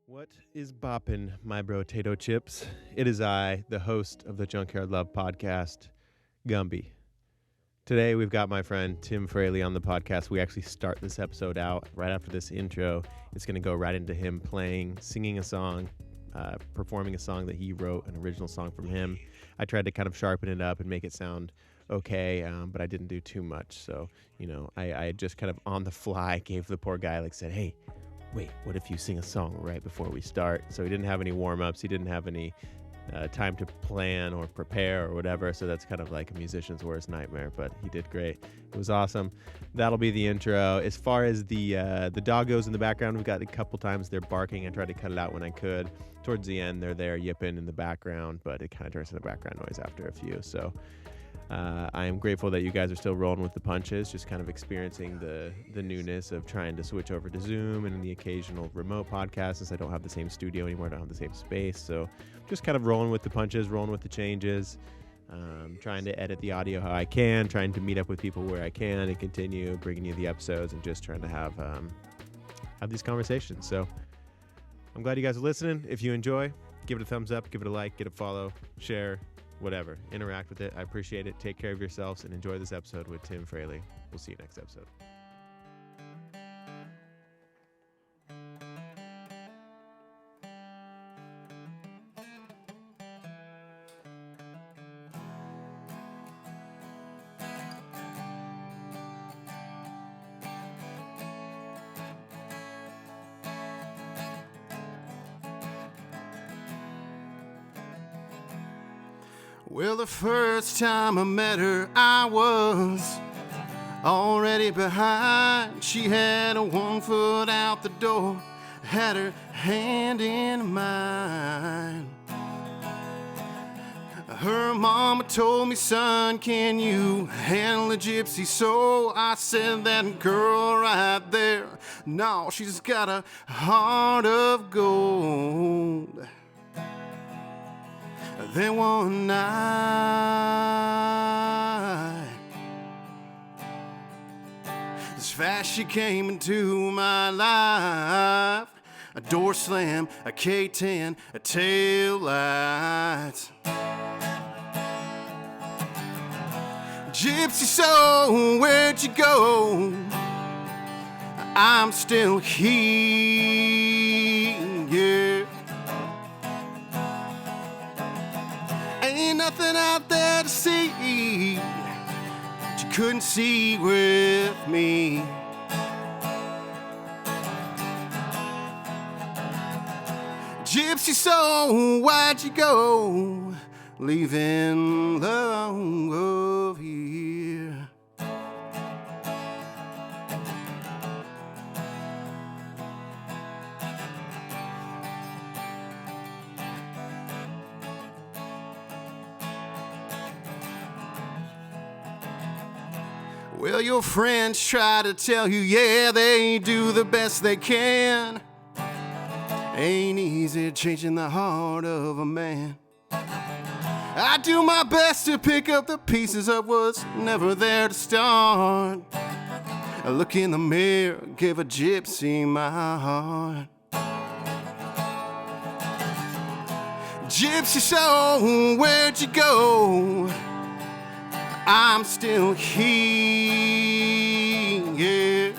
What is boppin', my potato chips? It is I, the host of the Junkyard Love podcast, Gumby. Today we've got my friend Tim Fraley on the podcast. We actually start this episode out right after this intro. It's going to go right into him singing a song, performing a song that he wrote, an original song from him. I tried to kind of sharpen it up and make it sound okay, but I didn't do too much. So, I just kind of on the fly gave the poor guy, said, hey, wait, what if you sing a song right before we start? So he didn't have any warm-ups. He didn't have any time to plan or prepare or whatever. So that's kind of like a musician's worst nightmare, but he did great. It was awesome. That'll be the intro. As far as the doggos in the background, we've got a couple times they're barking. I tried to cut it out when I could. Towards the end, they're there yipping in the background, but it kind of turns into background noise after a few. So I am grateful that you guys are still rolling with the punches, just kind of experiencing the newness of trying to switch over to Zoom and the occasional remote podcast, since I don't have the same studio anymore, I don't have the same space. So just kind of rolling with the punches, rolling with the changes, trying to edit the audio how I can, trying to meet up with people where I can and continue bringing you the episodes and just trying to have these conversations. So I'm glad you guys are listening. If you enjoy, give it a thumbs up, give it a like, get a follow, share, whatever. Interact with it. I appreciate it. Take care of yourselves and enjoy this episode with Tim Fraley. We'll see you next episode. Well, the first time I met her, I was already behind. She had one foot out the door, had her hand in mine. Her mama told me, son, can you handle a gypsy soul? I said, that girl right there, no, she's got a heart of gold. Then one night, as fast she came into my life, a door slam, a K10, a tail lights. Gypsy soul, where'd you go? I'm still here, yeah. Ain't nothing out there to see that you couldn't see with me. Gypsy soul, why'd you go? Leaving love here. Well, your friends try to tell you, yeah, they do the best they can. Ain't easy changing the heart of a man. I do my best to pick up the pieces of what's never there to start. I look in the mirror, give a gypsy my heart. Gypsy soul, where'd you go? I'm still here, yeah.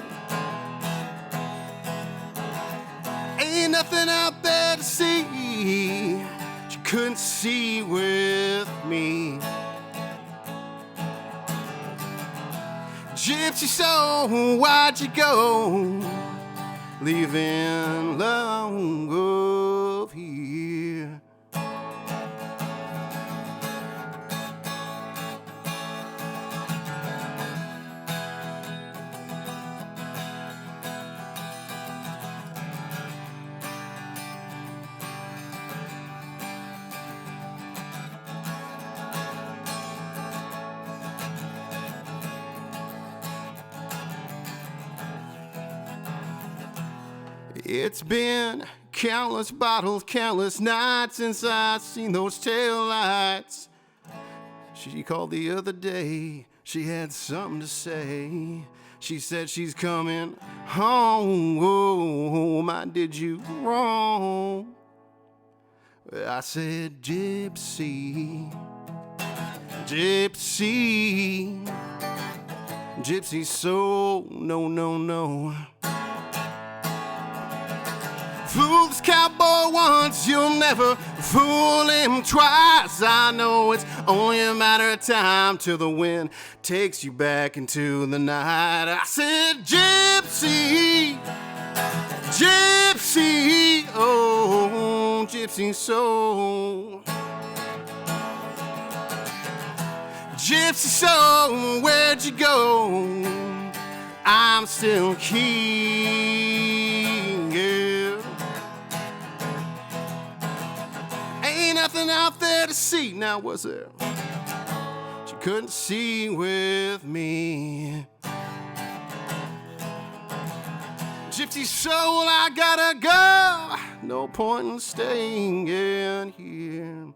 Ain't nothing out there to see that you couldn't see with me. Gypsy soul, why'd you go? Leaving love here. It's been countless bottles, countless nights since I've seen those taillights. She called the other day, she had something to say. She said she's coming home. I did you wrong. I said, gypsy, gypsy, gypsy soul, no, no, no. Fool this cowboy once, you'll never fool him twice. I know it's only a matter of time till the wind takes you back into the night. I said, gypsy, gypsy, oh, gypsy soul. Gypsy soul, where'd you go? I'm still king, yeah. Ain't nothing out there to see, now was there? You couldn't see with me. Gypsy soul, I gotta go. No point in staying in here.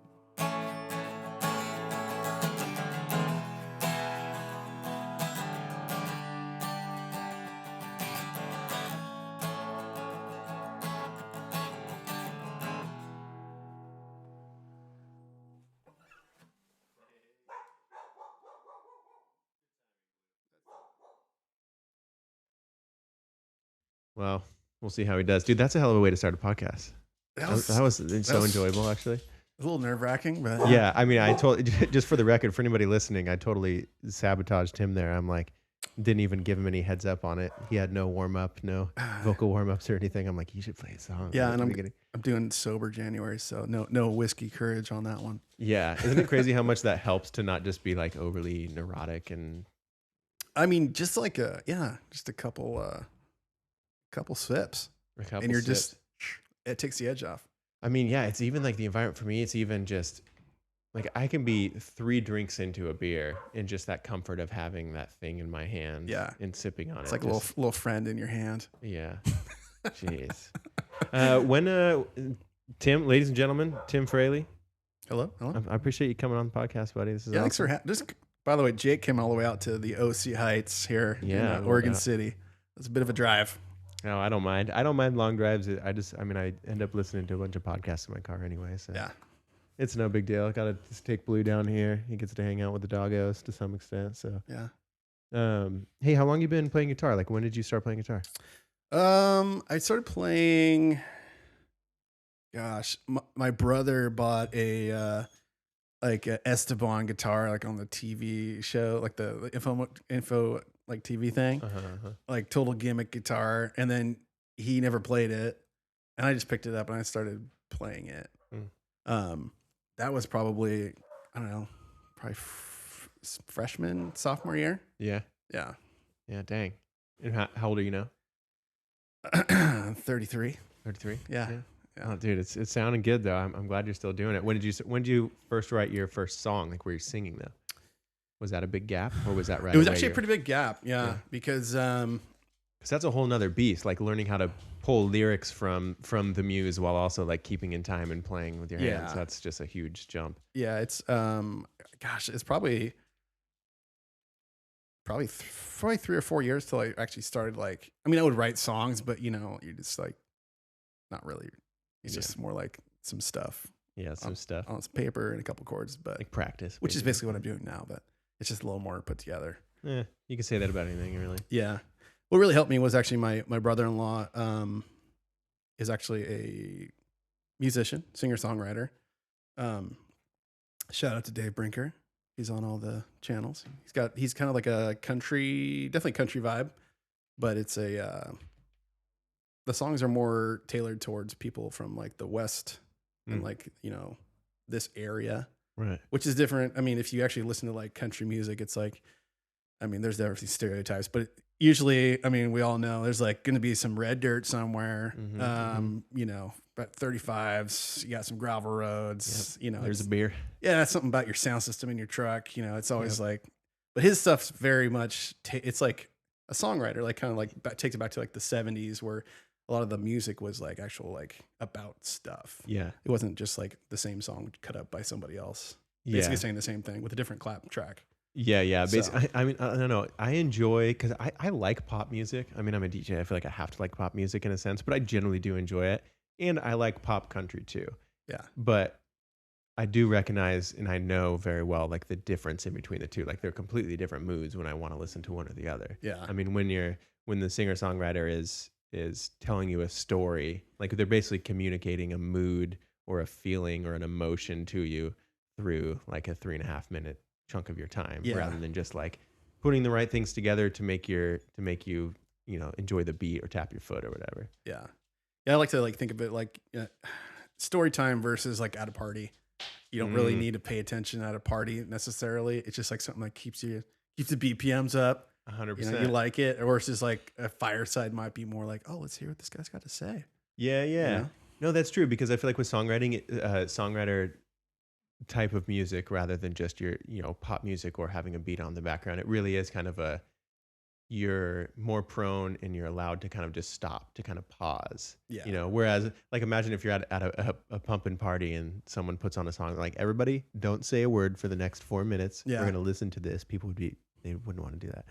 Well, we'll see how he does. Dude, that's a hell of a way to start a podcast. That was so enjoyable, actually. A little nerve-wracking, but... Yeah, I mean, I totally, just for the record, for anybody listening, I totally sabotaged him there. I'm like, didn't even give him any heads up on it. He had no warm-up, no vocal warm-ups or anything. I'm like, you should play a song. Yeah, and I'm doing sober January, so no whiskey courage on that one. Yeah, isn't it crazy how much that helps to not just be like overly neurotic and... I mean, just like just a couple sips, and you're just, it takes the edge off. I mean, yeah, it's even like the environment for me. It's even just like I can be 3 drinks into a beer and just that comfort of having that thing in my hand, and sipping on it. It's like a little friend in your hand. Yeah, jeez. Tim, ladies and gentlemen, Tim Fraley. Hello. I appreciate you coming on the podcast, buddy. This is thanks for by the way, Jake came all the way out to the OC Heights here in Oregon City. It's a bit of a drive. No, I don't mind. I don't mind long drives. I end up listening to a bunch of podcasts in my car anyway. So yeah, it's no big deal. I got to just take Blue down here. He gets to hang out with the doggos to some extent. So yeah. Hey, how long you been playing guitar? Like, when did you start playing guitar? I started playing. Gosh, my brother bought a Esteban guitar, like on the TV show, like the info like TV thing, like total gimmick guitar. And then he never played it, and I just picked it up and I started playing it. That was probably, I don't know, freshman, sophomore year. Yeah. Dang. And how old are you now? 33. 33. Yeah. Oh, dude, it's sounding good though. I'm glad you're still doing it. When did you first write your first song? Like, where you're singing though? Was that a big gap, or was that right? It was actually a pretty big gap. Yeah. Because that's a whole nother beast. Like learning how to pull lyrics from the muse while also like keeping in time and playing with your hands. That's just a huge jump. Yeah, it's it's probably 3 or 4 years till I actually started. Like, I mean, I would write songs, but you're just like not really. It's just more like some stuff. Yeah, some stuff on some paper and a couple chords, but like practice, which is basically what I'm doing now. But it's just a little more put together. Yeah, you can say that about anything, really. Yeah, what really helped me was actually my brother-in-law is actually a musician, singer-songwriter. Shout out to Dave Brinker. He's on all the channels. He's kind of like a definitely country vibe, but it's the songs are more tailored towards people from like the West and like, this area, right? Which is different. I mean, if you actually listen to like country music, it's like, I mean, there's definitely stereotypes, but usually, I mean, we all know there's like going to be some red dirt somewhere. About 35s, you got some gravel roads, there's a beer. Yeah. That's something about your sound system in your truck. It's always like, but his stuff's very much, it's like a songwriter, like kind of like takes it back to like the 70s where a lot of the music was like actual like about stuff. Yeah. It wasn't just like the same song cut up by somebody else. Basically saying the same thing with a different clap track. Yeah. So I mean, I don't know. I enjoy because I like pop music. I mean, I'm a DJ. I feel like I have to like pop music in a sense, but I generally do enjoy it, and I like pop country too. yeah, But I do recognize and I know very well like the difference in between the two. Like they're completely different moods when I want to listen to one or the other. yeah, I mean, when the singer songwriter is telling you a story, like they're basically communicating a mood or a feeling or an emotion to you through like a 3.5 minute chunk of your time, Yeah. rather than just like putting the right things together to make you enjoy the beat or tap your foot or whatever. yeah. I like to like think of it like story time versus like at a party. You don't really need to pay attention at a party necessarily. It's just like something that keeps the BPMs up. 100%. You like it, or it's just like a fireside might be more like, oh, let's hear what this guy's got to say. Yeah. You know? No, that's true, because I feel like with songwriting, songwriter type of music, rather than just your pop music or having a beat on the background, it really is kind of you're more prone and you're allowed to kind of just stop, to kind of pause. Yeah. Whereas like imagine if you're at a pumping party and someone puts on a song like, everybody don't say a word for the next 4 minutes. Yeah. We're gonna listen to this. They wouldn't want to do that.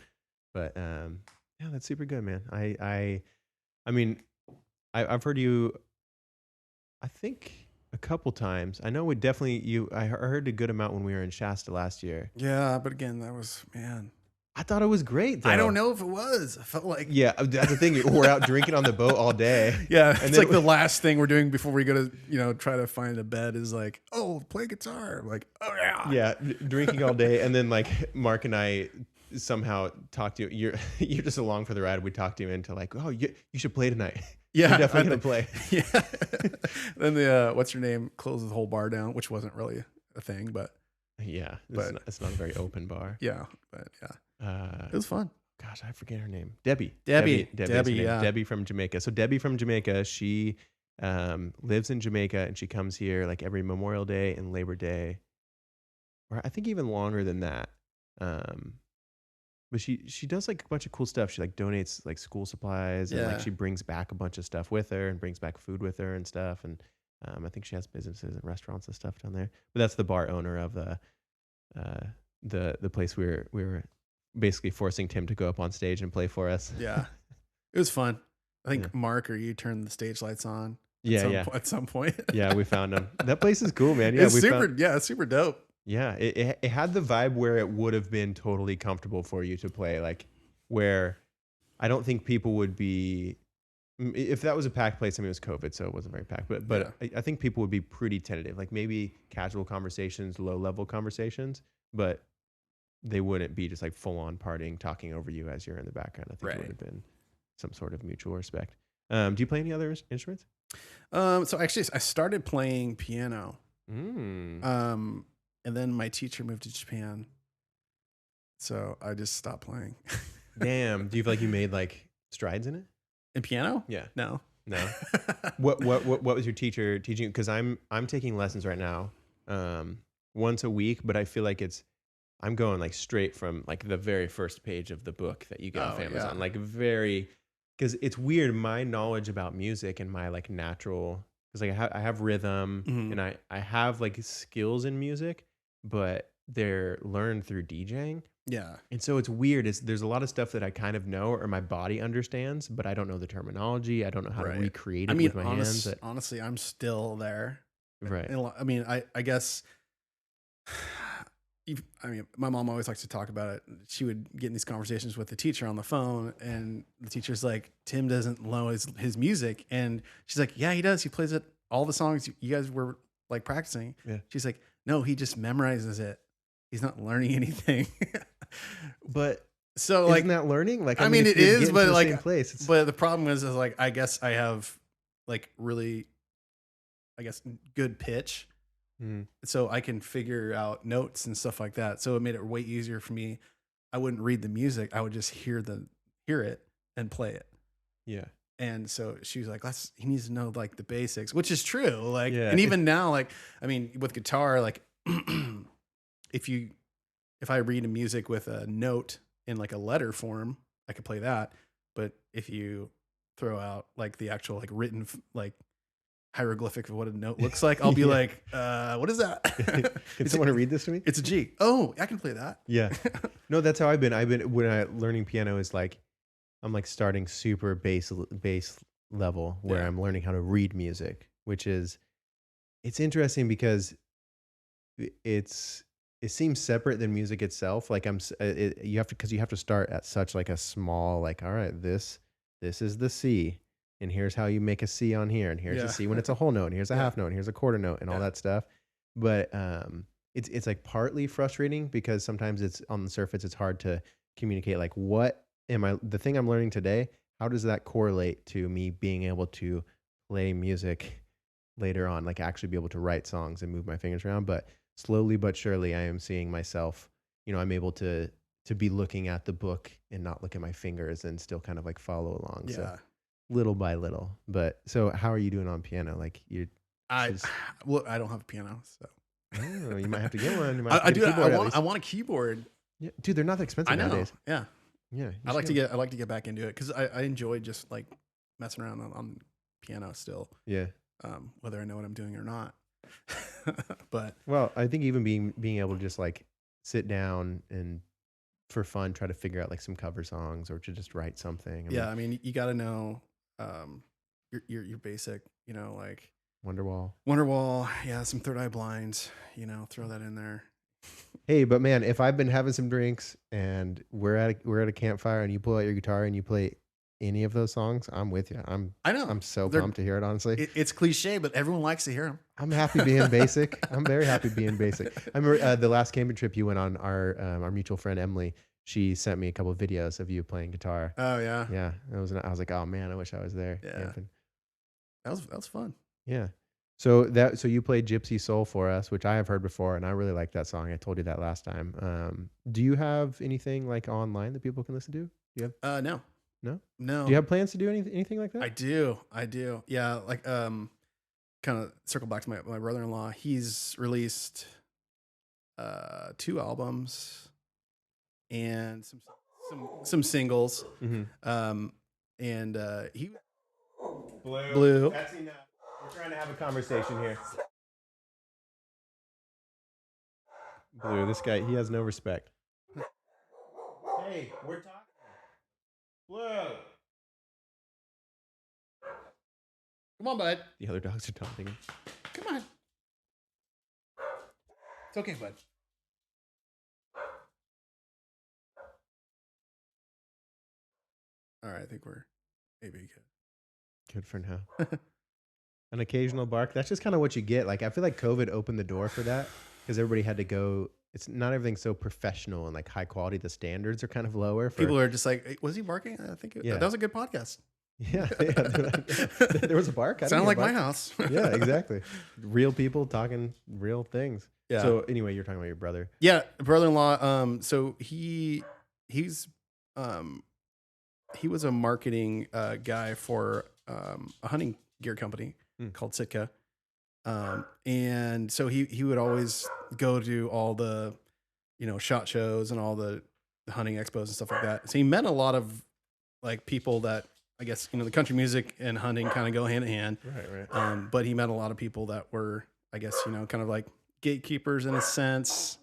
But yeah, that's super good, man. I mean, I've heard you, I think, a couple times. I know I heard a good amount when we were in Shasta last year. Yeah, but again, that was, man. I thought it was great, though. I don't know if it was. I felt like, yeah, that's the thing. We're out drinking on the boat all day. yeah, And it's then like the last thing we're doing before we go to try to find a bed is like, oh, play guitar. I'm like, oh yeah, yeah, drinking all day, and then like Mark and I somehow talked to you. You're just along for the ride. We talked you into like, oh, you should play tonight. yeah, You're definitely gonna play. Yeah. Then the what's her name closes the whole bar down, which wasn't really a thing, but Yeah, But- it's not a very open bar. yeah, it was fun. Gosh, I forget her name. Debbie. Debbie, is her name. yeah. Debbie from Jamaica. So Debbie from Jamaica, she lives in Jamaica, and she comes here like every Memorial Day and Labor Day, or I think even longer than that. But she does like a bunch of cool stuff. She like donates like school supplies, and like Yeah. she brings back a bunch of stuff with her and brings back food with her and stuff. And I think she has businesses and restaurants and stuff down there. But that's the bar owner of the place we were basically forcing Tim to go up on stage and play for us. Yeah, it was fun. I think Yeah. Mark or you turned the stage lights on. Yeah. At some point. Yeah, we found them. That place is cool, man. Yeah, It's it's super dope. Yeah, it had the vibe where it would have been totally comfortable for you to play, like where I don't think people would be, if that was a packed place. I mean, it was COVID, so it wasn't very packed, but I think people would be pretty tentative, like maybe casual conversations, low level conversations, but they wouldn't be just like full on partying, talking over you as you're in the background. I think Right. it would have been some sort of mutual respect. Do you play any other instruments? So actually, I started playing piano. Mm. And then my teacher moved to Japan, so I just stopped playing. Damn. Do you feel like you made like strides in it? In piano? Yeah. No. No. What was your teacher teaching? Because I'm taking lessons right now, once a week, but I feel like I'm going like straight from like the very first page of the book that you get off Amazon, like because it's weird. My knowledge about music and my like natural, because like I have rhythm Mhm. and I have like skills in music, but they're learned through DJing. Yeah. And so it's weird. There's a lot of stuff that I kind of know or my body understands, but I don't know the terminology. I don't know how Right. to recreate it I mean, with my hands. honestly, I'm still there. Right. And I mean, I guess. I mean, my mom always likes to talk about it. She would get in these conversations with the teacher on the phone, and the teacher's like, "Tim doesn't know his music," and she's like, "Yeah, he does. He plays it all the songs you guys were like practicing." Yeah. She's like, "No, he just memorizes it. He's not learning anything." But So isn't like, that learning? Like, I mean, if it you're is, getting but to the like, same place. but the problem is like, I guess I have like really, good pitch. Mhm. So I can figure out notes and stuff like that. So it made it way easier for me. I wouldn't read the music. I would just hear it and play it. Yeah. And so she was like, he needs to know like the basics, which is true. Like, Yeah. and even now, like, I mean, with guitar, like if I read a music with a note in like a letter form, I could play that. But if you throw out like the actual like written like hieroglyphic of what a note looks like, I'll be like, what is that? Can someone read this to me? It's a G. Oh, I can play that. Yeah. No, that's how I've been. When I learning piano is like, I'm like starting super bass level where I'm learning how to read music, which is, it's interesting because it seems separate than music itself. Like you have to start at such like a small, like, all right, this is the C, and here's how you make a C on here, and here's the C when it's a whole note, and here's a half note, and here's a quarter note, and all that stuff. But it's like partly frustrating because sometimes it's on the surface, it's hard to communicate like, what am I, the thing I'm learning today, how does that correlate to me being able to play music later on, like actually be able to write songs and move my fingers around. But slowly but surely I am seeing myself, I'm able to be looking at the book and not look at my fingers and still kind of like follow along. Yeah. So little by little. But so how are you doing on piano? Like I don't have a piano, so. Oh, you might have to get one. You might I have to get a keyboard I want a keyboard. Yeah, dude, they're not that expensive I know. nowadays. Yeah. Yeah. I like to get back into it because I enjoy just like messing around on piano still. Yeah. Whether I know what I'm doing or not. But well, I think even being able to just like sit down and for fun try to figure out like some cover songs or to just write something. I mean you got to know your basic, like Wonderwall, yeah, some Third Eye Blind, throw that in there. Hey, but man, if I've been having some drinks and we're at a campfire and you pull out your guitar and you play any of those songs, I'm with you. I know. I'm so pumped to hear it, honestly. It's cliche, but everyone likes to hear them. I'm happy being basic. I'm very happy being basic. I remember the last camping trip you went on, our mutual friend Emily, she sent me a couple of videos of you playing guitar. Oh yeah. Yeah. I was like, oh man, I wish I was there. Yeah. Camping. That was fun. Yeah. So you played Gypsy Soul for us, which I have heard before, and I really like that song. I told you that last time. Do you have anything like online that people can listen to? Do you have? No. Do you have plans to do anything like that? I do. Yeah, like kind of circle back to my brother-in-law. He's released 2 albums and some singles. Mm-hmm. And he Blue. That's enough. We're trying to have a conversation here. Blue, this guy, he has no respect. Hey, we're talking. Blue. Come on, bud. The other dogs are taunting him. Come on. It's okay, bud. All right, I think we're maybe good. Good for now. An occasional bark. That's just kind of what you get. Like, I feel like COVID opened the door for that because everybody had to go. It's not everything so professional and like high quality. The standards are kind of lower. People are just like, hey, was he barking? I think that was a good podcast. Yeah. There was a bark. Sounded like my house. Yeah, exactly. Real people talking real things. Yeah. So anyway, you're talking about your brother. Yeah, brother-in-law. So he was a marketing guy for a hunting gear company called Sitka. And so he would always go to all the, SHOT Shows and all the hunting expos and stuff like that. So he met a lot of like people that I guess, the country music and hunting kind of go hand in hand. Right. But he met a lot of people that were, I guess, kind of like gatekeepers in a sense.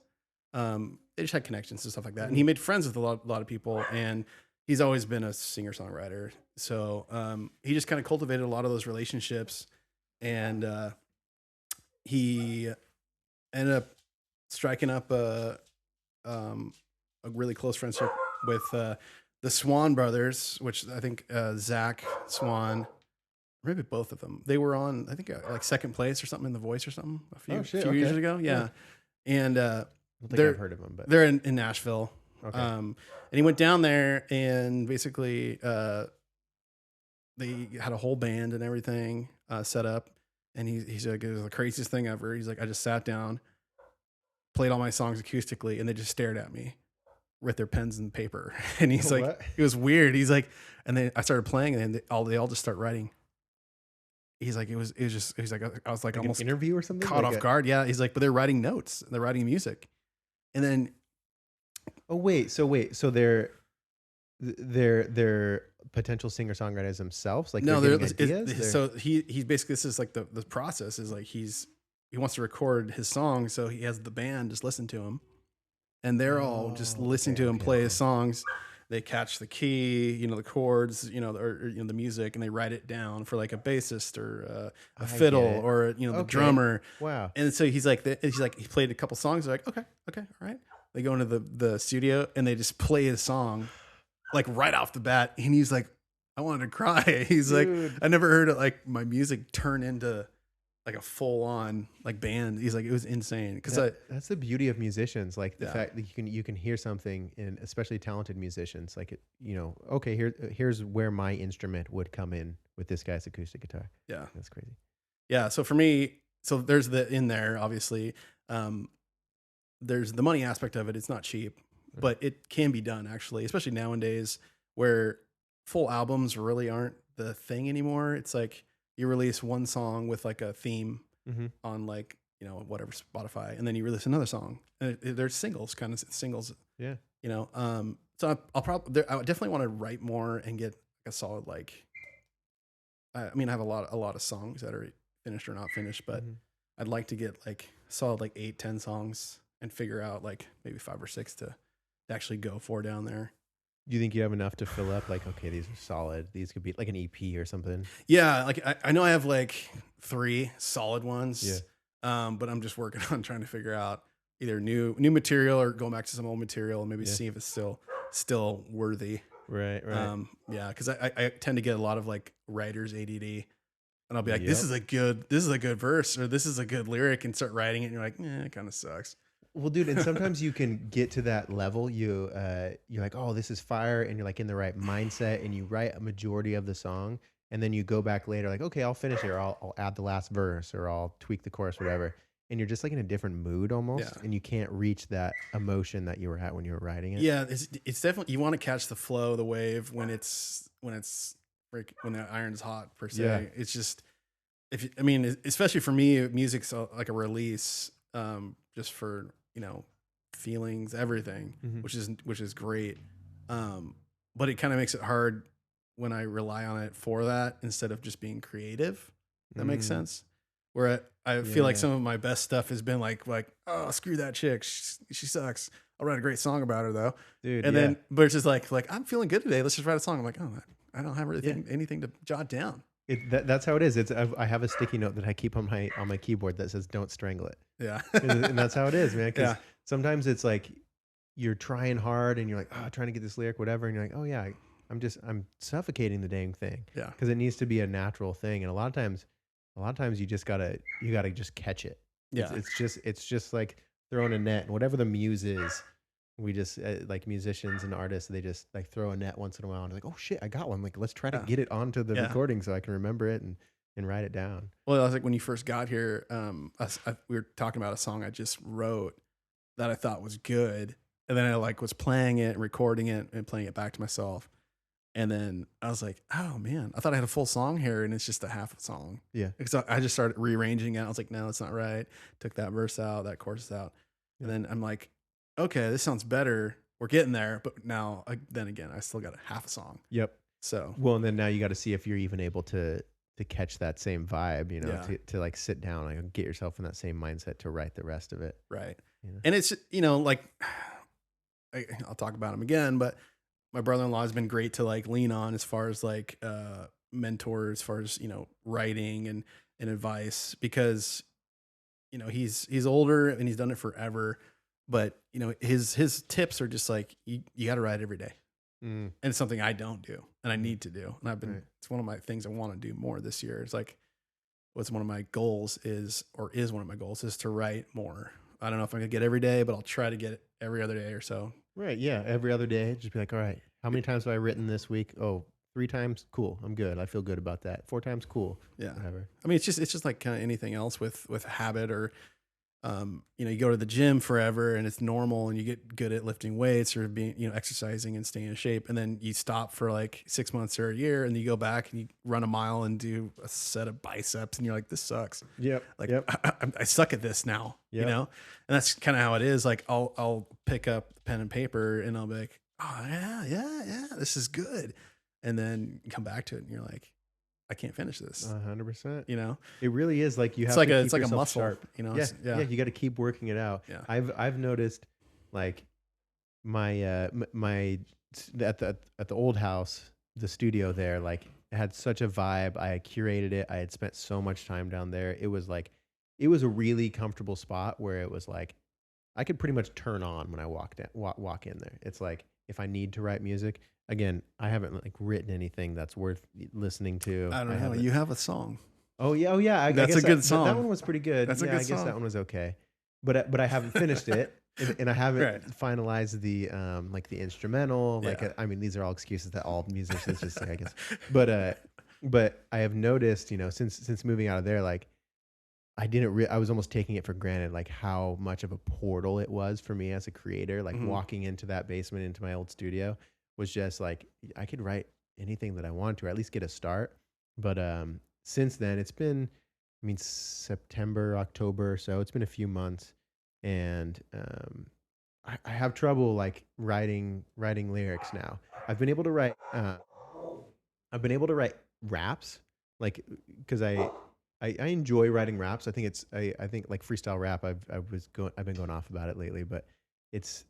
They just had connections and stuff like that. And he made friends with a lot of people, and he's always been a singer-songwriter. So he just kind of cultivated a lot of those relationships, and he ended up striking up a really close friendship with the Swan brothers, which I think Zach Swan, maybe both of them, they were on, I think like second place or something in The Voice or something a few years ago. Yeah. And I don't think I've heard of them, but they're in Nashville. Okay. And he went down there and basically they had a whole band and everything set up. And he's like, it was the craziest thing ever. He's like, I just sat down, played all my songs acoustically, and they just stared at me with their pens and paper. And he's like, What? It was weird. He's like, and then I started playing, and then they all just start writing. He's like, he's like, I was like almost an interview or something, caught like off guard. Yeah. He's like, but they're writing notes, they're writing music. And then, so they're They're potential singer-songwriters themselves, like No, they're there. getting ideas? So he's basically, this is like the process is like he wants to record his song, so he has the band just listen to him, and they're all just listening to him play his songs. They catch the key, you know, the chords, you know, or you know, the music, and they write it down for like a bassist or a fiddle or you know the drummer. Wow. And so he's like he played a couple songs. They're like, okay, all right. They go into the studio and they just play his song, like right off the bat. And he's like, I wanted to cry. He's like, I never heard it like my music turn into like a full on like band. He's like, it was insane. Because that's the beauty of musicians, like the fact that you can hear something in, especially talented musicians, like it, you know, okay, here's where my instrument would come in with this guy's acoustic guitar. Yeah, that's crazy. Yeah, so for me, so there's the in there obviously. There's the money aspect of it. It's not cheap, but it can be done actually, especially nowadays where full albums really aren't the thing anymore. It's like you release one song with like a theme on like, you know, whatever Spotify, and then you release another song. And there's singles, kind of singles. Yeah. You know, so I'll probably, I definitely want to write more and get a solid like. I mean, I have a lot of songs that are finished or not finished, but I'd like to get like solid like 8-10 songs and figure out like maybe 5 or 6 to actually go for down there. Do you think you have enough to fill up? Like, okay, these are solid. These could be like an EP or something. Yeah, like I know I have like 3 solid ones. Yeah. But I'm just working on trying to figure out either new material or going back to some old material and maybe see if it's still worthy. Right. Yeah, because I tend to get a lot of like writer's ADD, and I'll be like, this is a good verse, or this is a good lyric, and start writing it, and you're like, it kind of sucks. Well, dude, and sometimes you can get to that level. You're like, oh, this is fire, and you're like in the right mindset, and you write a majority of the song, and then you go back later, like, okay, I'll finish it, or I'll add the last verse, or I'll tweak the chorus, whatever. And you're just like in a different mood almost, and you can't reach that emotion that you were at when you were writing it. Yeah, it's definitely, you want to catch the flow, the wave when the iron's hot per se. Yeah. It's just especially for me, music's like a release, just for, you know, feelings, everything, which is great. But it kind of makes it hard when I rely on it for that instead of just being creative. That makes sense. Where I feel like some of my best stuff has been like, oh, screw that chick, she sucks. I'll write a great song about her though, dude. And then, but it's just like I'm feeling good today. Let's just write a song. I'm like, oh, I don't have really anything to jot down. That's how it is. I have a sticky note that I keep on my keyboard that says "Don't strangle it." Yeah, and that's how it is, man. Because sometimes it's like you're trying hard and you're like, oh, trying to get this lyric, whatever, and you're like, oh yeah, I'm suffocating the dang thing. Yeah, because it needs to be a natural thing, and a lot of times you just gotta just catch it. Yeah, it's just like throwing a net, and whatever the muse is. We just like musicians and artists, they just like throw a net once in a while and like, oh shit, I got one. Like, let's try to get it onto the recording so I can remember it and write it down. Well, I was like, when you first got here, we were talking about a song I just wrote that I thought was good. And then I like was playing it and recording it and playing it back to myself. And then I was like, oh man, I thought I had a full song here and it's just a half a song. Yeah. Because I just started rearranging it. I was like, no, that's not right. Took that verse out, that chorus out. And then I'm like, okay, this sounds better. We're getting there, but now then again, I still got a half a song. Yep. So and then now you got to see if you're even able to catch that same vibe, you know, to like sit down and get yourself in that same mindset to write the rest of it. Right. You know? And it's, you know, like I'll talk about him again, but my brother-in-law has been great to like lean on as far as like mentor, as far as, you know, writing and advice, because, you know, he's older and he's done it forever. But, you know, his tips are just like, you got to write every day. And it's something I don't do and I need to do. And it's one of my things I want to do more this year. It's like, one of my goals is to write more. I don't know if I'm going to get every day, but I'll try to get it every other day or so. Right. Yeah. Every other day. Just be like, all right, how many times have I written this week? Oh, 3 times. Cool. I'm good. I feel good about that. 4 times. Cool. Yeah. Whatever. I mean, it's just like kind of anything else with habit or, you know, you go to the gym forever and it's normal and you get good at lifting weights or being, you know, exercising and staying in shape. And then you stop for like 6 months or a year and you go back and you run a mile and do a set of biceps and you're like, this sucks. Yep. Like I suck at this now, you know? And that's kind of how it is. Like I'll pick up pen and paper and I'll be like, oh yeah, this is good. And then you come back to it and you're like, I can't finish this. 100%. You know, It really is like you have it's like to a keep it's like a yourself muscle. sharp. You know, Yeah, you got to keep working it out. Yeah. I've noticed like my at the old house, the studio there, like it had such a vibe. I had curated it. I had spent so much time down there. It was a really comfortable spot where it was like I could pretty much turn on when I walk in there. It's like if I need to write music, again, I haven't like written anything that's worth listening to. I don't know. You have a song. Oh yeah. I That's guess a good song. That one was pretty good. That's a good I guess song. that one was okay, but I haven't finished it, and I haven't Right. finalized the like the instrumental. Yeah. Like I mean, these are all excuses that all musicians just say, I guess. But I have noticed, since moving out of there, like I was almost taking it for granted, like how much of a portal it was for me as a creator. Like walking into that basement, into my old studio, was just like I could write anything that I want to, or at least get a start. But since then, it's been, September, October, so it's been a few months, and I have trouble like writing lyrics now. I've been able to write raps, like because I enjoy writing raps. I think I think like freestyle rap. I've been going off about it lately, but it's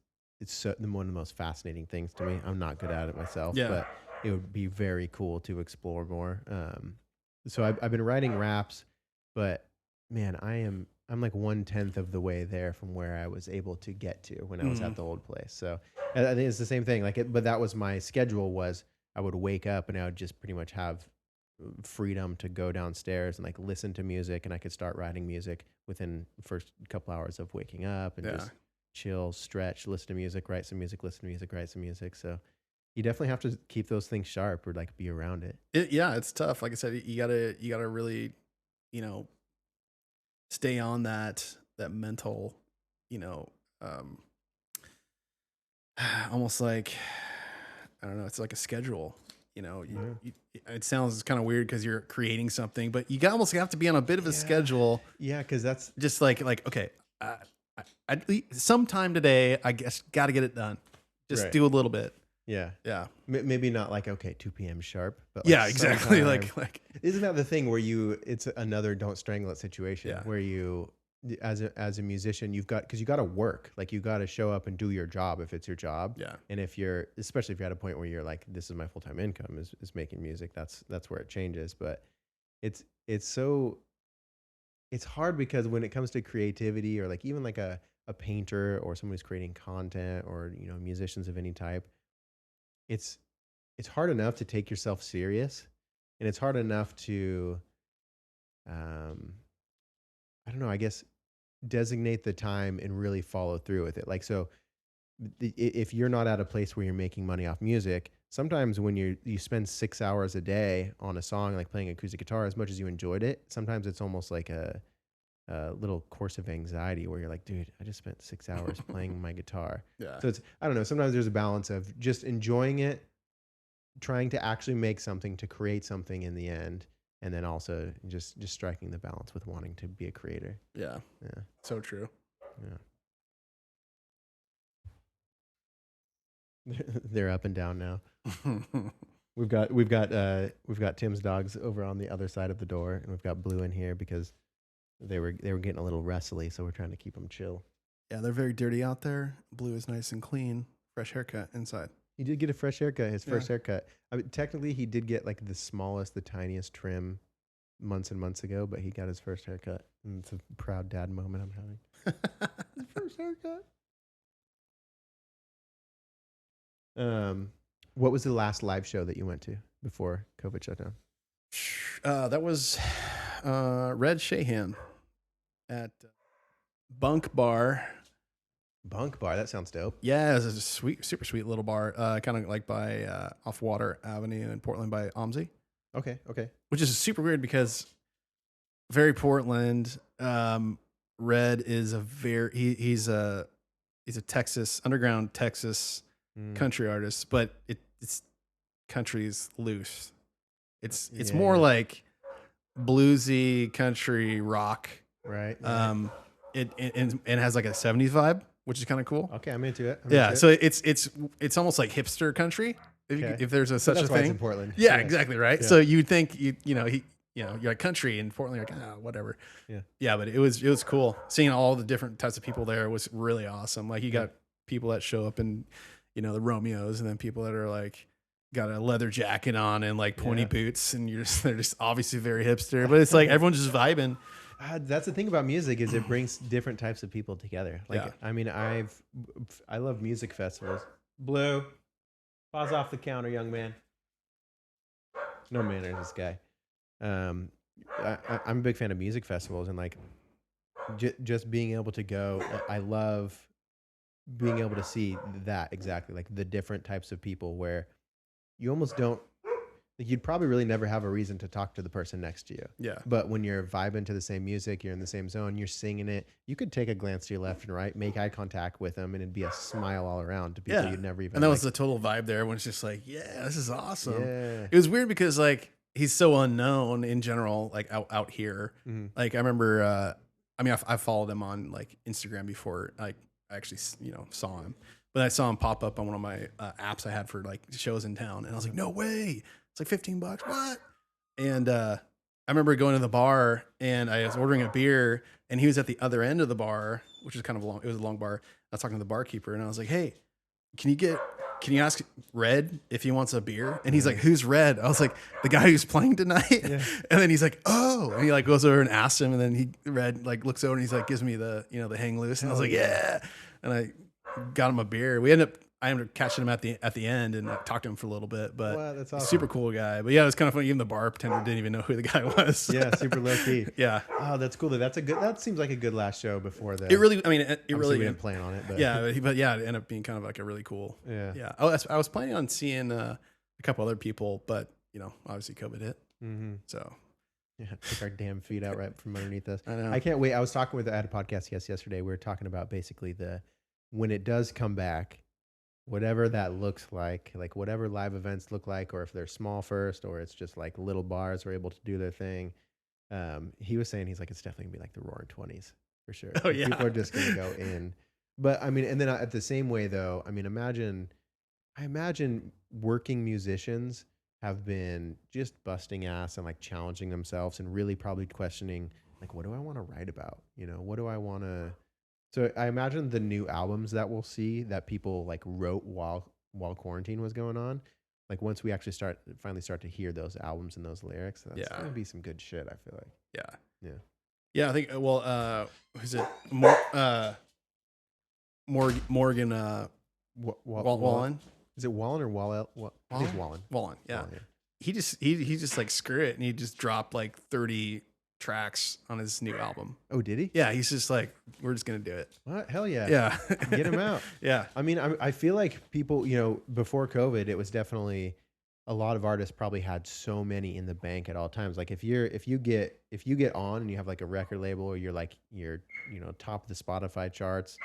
one of the most fascinating things to me. I'm not good at it myself, but it would be very cool to explore more. So I've been writing raps, but man, I'm like 1/10 of the way there from where I was able to get to when I was at the old place. So I think it's the same thing. But that was my schedule. Was I would wake up and I would just pretty much have freedom to go downstairs and like listen to music, and I could start writing music within the first couple hours of waking up, and just chill, stretch, listen to music, write some music, listen to music, write some music. So you definitely have to keep those things sharp or like be around it. It's tough. Like I said, you gotta really, stay on that mental, almost like, I don't know, it's like a schedule. It sounds kind of weird because you're creating something, but you almost have to be on a bit of a schedule. Yeah, because that's just like okay, sometime today, I guess, got to get it done. Just do a little bit. Yeah. Maybe not like 2 p.m. sharp, but like exactly. Like isn't that the thing where it's another don't strangle it situation where you, as a musician, because you got to work, like you got to show up and do your job if it's your job. Yeah. And especially if you're at a point where you're like, this is my full-time income is making music, that's where it changes. But it's hard because when it comes to creativity, or like even like a painter or someone who's creating content, or musicians of any type, it's hard enough to take yourself serious, and it's hard enough to I don't know, I guess designate the time and really follow through with it. Like, so if you're not at a place where you're making money off music, sometimes when you spend 6 hours a day on a song, like playing acoustic guitar, as much as you enjoyed it, sometimes it's almost like a little course of anxiety where you're like, dude, I just spent 6 hours playing my guitar. Yeah. So I don't know, sometimes there's a balance of just enjoying it, trying to actually make something, to create something in the end, and then also just striking the balance with wanting to be a creator. Yeah. So true. Yeah. They're up and down now. We've got Tim's dogs over on the other side of the door, and we've got Blue in here because they were getting a little wrestly, so we're trying to keep them chill. Yeah, they're very dirty out there. Blue is nice and clean. Fresh haircut inside. He did get a fresh haircut, his first haircut. I mean, technically, he did get like the tiniest trim months and months ago, but he got his first haircut. And it's a proud dad moment I'm having. His first haircut. What was the last live show that you went to before COVID shut down? That was Red Shahan at Bunk Bar. Bunk Bar, that sounds dope. Yeah, it's a super sweet little bar, kind of like by off Water Avenue in Portland by OMSI. Okay. Which is super weird because very Portland. Red is he's a Texas underground Texas country artist, but it's country's loose. It's more like bluesy country rock, right? It has like a 70s vibe, which is kind of cool. Okay, I'm into it. So it's almost like hipster country. If there's such a that's why it's thing. in Portland. Yeah, exactly right. Yeah. So you'd think you're like country in Portland, you're like, whatever. Yeah, but it was cool seeing all the different types of people there. Was really awesome. Like you got people that show up in the Romeos, and then people that are like got a leather jacket on and like pointy boots, and they're just obviously very hipster. But it's like everyone's just vibing. That's the thing about music is it brings different types of people together. Like I mean, I love music festivals. Blue. Pause off the counter, young man. No manners, this guy. I'm a big fan of music festivals, and like just being able to go. I love being able to see that exactly, like the different types of people where you almost don't. Like you'd probably really never have a reason to talk to the person next to you. Yeah. But when you're vibing to the same music, you're in the same zone, you're singing it, you could take a glance to your left and right, make eye contact with them, and it'd be a smile all around to people you'd never even. And that was the total vibe there. Everyone's just like, yeah, this is awesome. Yeah. It was weird because like he's so unknown in general, like out here. Mm-hmm. Like I remember, I followed him on like Instagram before I actually saw him, but I saw him pop up on one of my apps I had for like shows in town, and I was like, no way. It's like $15. What? And I remember going to the bar and I was ordering a beer, and he was at the other end of the bar, which is kind of long. It was a long bar. I was talking to the barkeeper, and I was like, hey, can you ask Red if he wants a beer? And he's like, who's Red? I was like, the guy who's playing tonight. Yeah. And then he's like, oh, and he like goes over and asks him, and then Red like looks over and he's like, gives me the the hang loose, and I was like, yeah. And I got him a beer. I ended up catching him at the end and talked to him for a little bit, but wow, that's awesome. Super cool guy. But yeah, it was kind of funny. Even the bartender didn't even know who the guy was. Yeah, super low key. Yeah. Oh, that's cool. That seems like a good last show before the. It really, I mean, it really. We didn't plan on it, but yeah, but yeah, it ended up being kind of like a really cool. Yeah. Yeah. I was planning on seeing a couple other people, but obviously COVID hit. Mm-hmm. So. Yeah, took our damn feet out right from underneath us. I know. I can't wait. I was talking with I had a podcast yesterday. We were talking about basically when it does come back. Whatever that looks like whatever live events look like, or if they're small first, or it's just like little bars are able to do their thing. He was saying, he's like, it's definitely gonna be like the Roaring 20s for sure. Oh yeah. People are just gonna go in. But I mean, and then at the same way though, I mean, I imagine working musicians have been just busting ass and like challenging themselves and really probably questioning like, what do I want to write about? What do I want to. So I imagine the new albums that we'll see that people like wrote while quarantine was going on, like once we actually finally start to hear those albums and those lyrics, that's gonna be some good shit. I feel like. Yeah. I think. Well, who's it? Morgan. Wallen. Is it Wallen or Wall? I think it's Wallen. Wallen. Yeah. He just like screw it, and he just dropped like 30 tracks on his new album. Oh, did he? Yeah, he's just like, we're just gonna do it. What? Hell yeah. Yeah. Get him out. Yeah. I mean, I feel like people, before COVID, it was definitely a lot of artists probably had so many in the bank at all times. Like if you get on and you have like a record label, or you're top of the Spotify charts,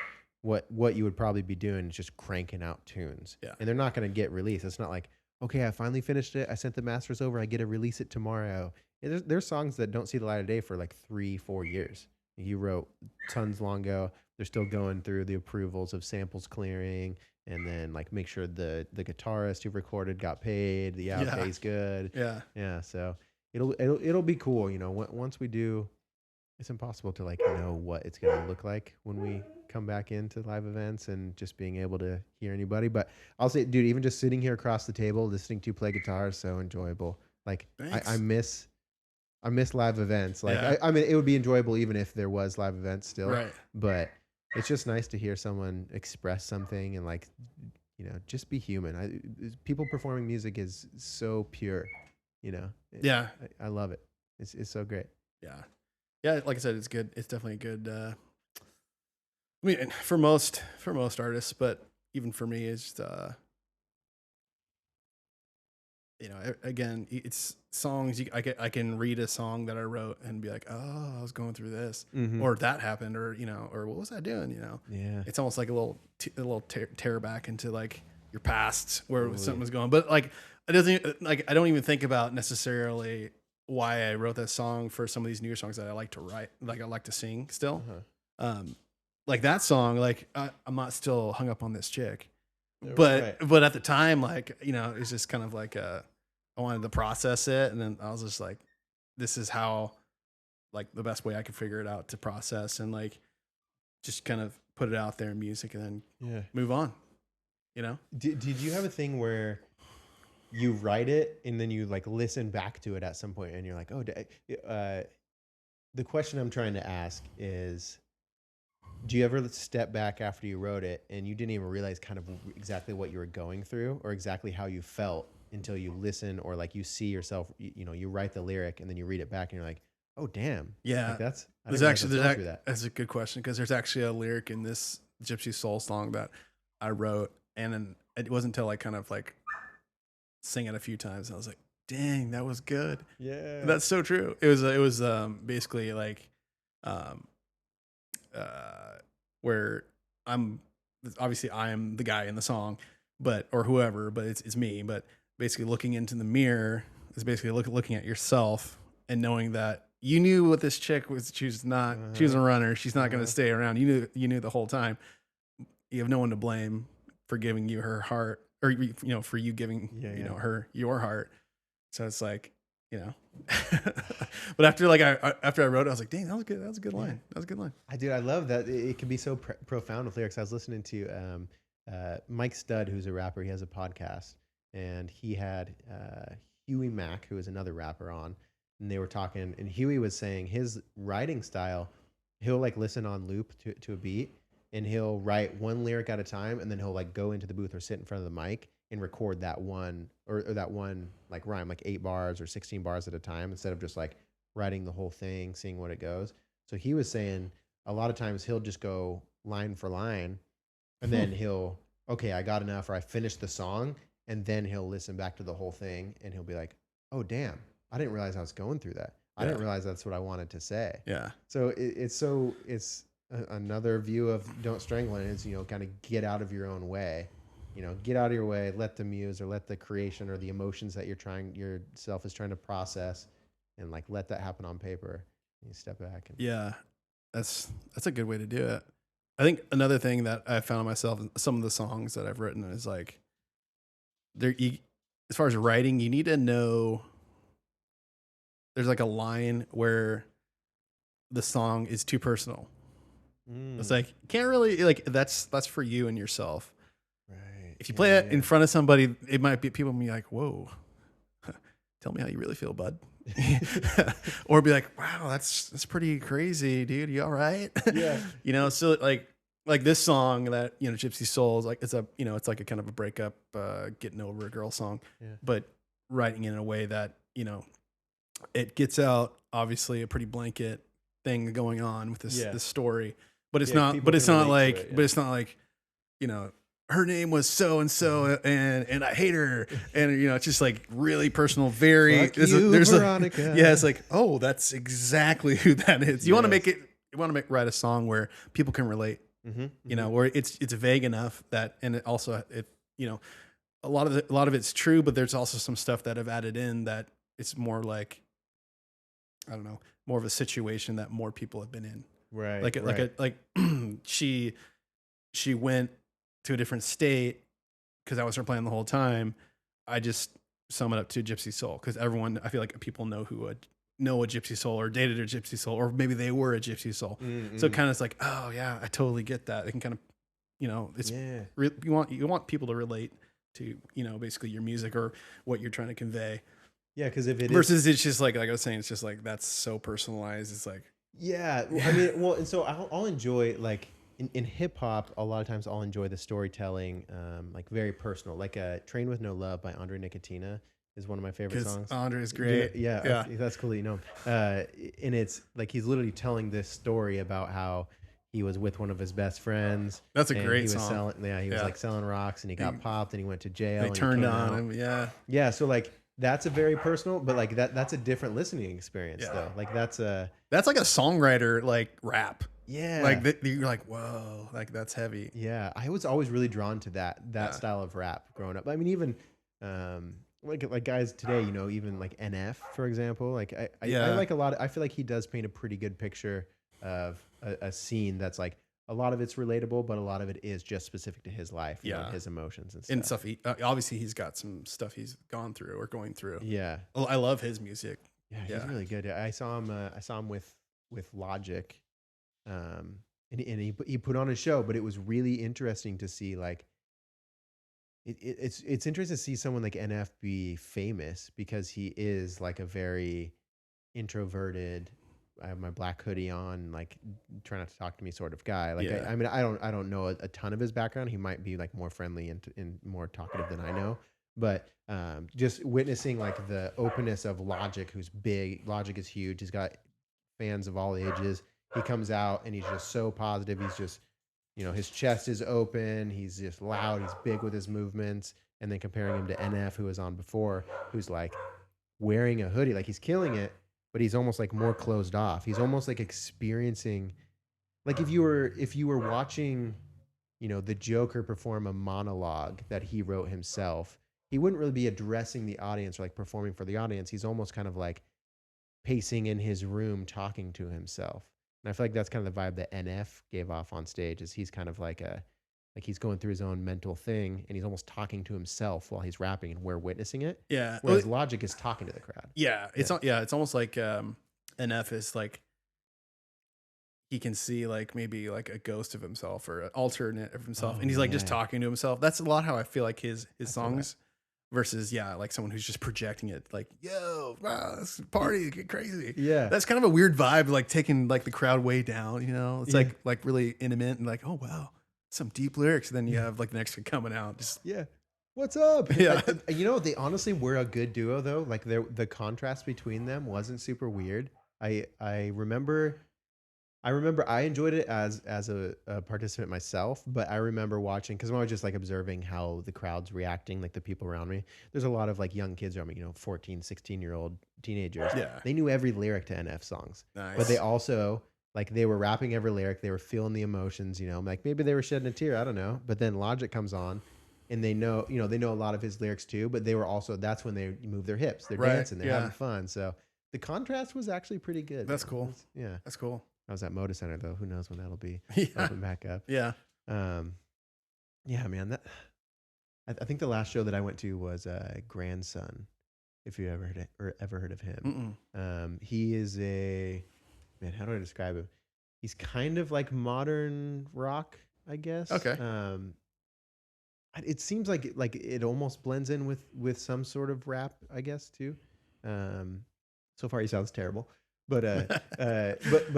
what you would probably be doing is just cranking out tunes. Yeah. And they're not going to get released. It's not like, okay, I finally finished it. I sent the masters over. I get to release it tomorrow. There's songs that don't see the light of day for like 3-4 years. You wrote tons long ago. They're still going through the approvals of samples clearing, and then like make sure the guitarist who recorded got paid. The outpay's good. Yeah. Yeah. So it'll be cool. Once we do, it's impossible to like know what it's gonna look like when we come back into live events and just being able to hear anybody. But I'll say, dude, even just sitting here across the table listening to you play guitar is so enjoyable. Like I miss live events. Like I mean, it would be enjoyable even if there was live events still. Right. But it's just nice to hear someone express something and like, just be human. People performing music is so pure. Yeah. I love it. It's so great. Yeah. Yeah. Like I said, it's good. It's definitely good. I mean, for most artists, but even for me, it's just, again, it's songs. I can read a song that I wrote and be like, oh, I was going through this, or that happened, or or what was I doing? Yeah. It's almost like a little tear back into like your past where something was going. But like, it doesn't like I don't even think about necessarily why I wrote that song for some of these newer songs that I like to write, like I like to sing still. like that song, like I'm not still hung up on this chick, Right. but at the time, like, you know, it's just kind of like I wanted to process it, and then I was just like, this is how, like, the best way I could figure it out to process and like just kind of put it out there in music and then Yeah. move on, you know? Did you have a thing where you write it and then you like listen back to it at some point and you're like, oh, the question I'm trying to ask is, do you ever step back after you wrote it and you didn't even realize kind of exactly what you were going through or exactly how you felt until you listen, or like you see yourself, you know, you write the lyric and then you read it back and you're like, oh, damn. Yeah. Like that's, There's that's a good question, because there's actually a lyric in this Gypsy Soul song that I wrote, and then it wasn't until I kind of like sing it a few times I was like, dang, that was good. Yeah. That's so true. It was basically like where I'm the guy in the song, but or whoever, but it's me. But basically, looking into the mirror is basically looking at yourself and knowing that you knew what this chick was. She was a runner. She's not going to stay around. You knew the whole time. You have no one to blame for giving you her heart, or, you know, for you giving you know, her your heart. So it's like, you know, but after I wrote it, I was like, dang, that was good. That was a good line. That was a good line. I love that it can be so profound with lyrics. I was listening to Mike Stud, who's a rapper. He has a podcast, and he had Huey Mack, who is another rapper, on, and they were talking, and Huey was saying his writing style, he'll like listen on loop to a beat, and he'll write one lyric at a time, and then he'll like go into the booth or sit in front of the mic and record that one or that one like rhyme, like 8 bars or 16 bars at a time, instead of just like writing the whole thing, seeing what it goes. So he was saying a lot of times he'll just go line for line, and then he'll, okay, I got enough, or I finished the song, and then he'll listen back to the whole thing and he'll be like, oh damn, I didn't realize I was going through that. I didn't realize that's what I wanted to say. Yeah. So it's another view of Don't Strangle It is, you know, kind of get out of your own way. You know, get out of your way, let the muse or let the creation or the emotions that yourself is trying to process, and like let that happen on paper. And you step back. And Yeah, that's a good way to do it. I think another thing that I found myself in some of the songs that I've written is like, as far as writing, you need to know there's like a line where the song is too personal. It's like, can't really, like, that's for you and yourself. Right. If you play it in front of somebody, it might be, people will be like, whoa, tell me how you really feel, bud. Or be like, wow, that's pretty crazy, dude. You all right? Yeah. You know, so like this song that, you know, Gypsy Soul is like, it's a, you know, it's like a kind of a breakup, getting over a girl song, but writing in a way that, you know, it gets out obviously a pretty blanket thing going on with this story, but it's not like, you know, her name was so and so, and I hate her, and you know, it's just like really personal. There's Veronica. It's like, oh, that's exactly who that is. You want to write a song where people can relate. You know, where it's vague enough that, and it also, you know, a lot of it's true, but there's also some stuff that I've added in that it's more like, I don't know, more of a situation that more people have been in. Right. Like she went to a different state because I was her plan the whole time. I just sum it up to Gypsy Soul, because I feel like people know a Gypsy Soul or dated a Gypsy Soul, or maybe they were a Gypsy Soul. So kind of it's like, oh yeah, I totally get that. They can kind of, you know, it's you want people to relate to, you know, basically your music or what you're trying to convey. Yeah, because if it versus it's just like I was saying, it's just like that's so personalized. It's like, yeah, I mean, well, and so I'll enjoy, like, in hip hop, a lot of times I'll enjoy the storytelling, like very personal, like "Train with No Love" by Andre Nicotina is one of my favorite songs. Andre is great. Yeah, that's cool. You know, and it's like he's literally telling this story about how he was with one of his best friends. That's a great he was song. He was like selling rocks, and he got popped, and he went to jail. They and turned on him. Yeah. So like, that's a very personal, but like that's a different listening experience though. Like that's like a songwriter, like rap. Yeah. Like you're like, whoa, like that's heavy. Yeah. I was always really drawn to that style of rap growing up. I mean, even like guys today, you know, even like NF, for example, like I like a lot I feel like he does paint a pretty good picture of a scene that's like a lot of it's relatable, but a lot of it is just specific to his life, and his emotions and stuff. And stuff. Obviously, he's got some stuff he's gone through or going through. Yeah, I love his music. yeah, he's really good. I saw him with Logic, and he put on a show, but it was really interesting to see like. It's interesting to see someone like NF be famous because he is like a very introverted. I have my black hoodie on, like try not to talk to me sort of guy. Like I mean, I don't know a ton of his background. He might be like more friendly and more talkative than I know. But just witnessing like the openness of Logic, who's big. Logic is huge. He's got fans of all ages. He comes out and he's just so positive. He's just, his chest is open. He's just loud. He's big with his movements. And then comparing him to NF, who was on before, who's like wearing a hoodie, like he's killing it, but he's almost like more closed off. He's almost like experiencing, like if you were watching, the Joker perform a monologue that he wrote himself, he wouldn't really be addressing the audience or like performing for the audience. He's almost kind of like pacing in his room, talking to himself. And I feel like that's kind of the vibe that NF gave off on stage, is he's kind of like he's going through his own mental thing and he's almost talking to himself while he's rapping and we're witnessing it. Yeah. Whereas Logic is talking to the crowd. Yeah. It's almost like NF is like, he can see like maybe like a ghost of himself or an alternate of himself. And he's like just talking to himself. That's a lot how I feel like his songs versus like someone who's just projecting it like, yo, wow, this party, get crazy. Yeah. That's kind of a weird vibe, like taking like the crowd way down, It's like really intimate and like, oh wow, some deep lyrics. And then you have like the next one coming out. Just What's up? Yeah. They honestly were a good duo though. Like the contrast between them wasn't super weird. I remember I enjoyed it as a participant myself, but I remember watching, because I was just like observing how the crowd's reacting, like the people around me. There's a lot of like young kids around me, 14, 16-year-old teenagers. Yeah. They knew every lyric to NF songs. Nice. But they also, like, they were rapping every lyric. They were feeling the emotions, like maybe they were shedding a tear. I don't know. But then Logic comes on and they know a lot of his lyrics too, but they were also, that's when they move their hips. They're dancing. They're having fun. So the contrast was actually pretty good. That's cool. Yeah. That's cool. I was at Moda Center though. Who knows when that'll be open back up? Yeah. Yeah, man. I think the last show that I went to was Grandson. If you ever heard of him. He is how do I describe him? He's kind of like modern rock, I guess. Okay. It seems like it almost blends in with some sort of rap, I guess too. So far he sounds terrible. But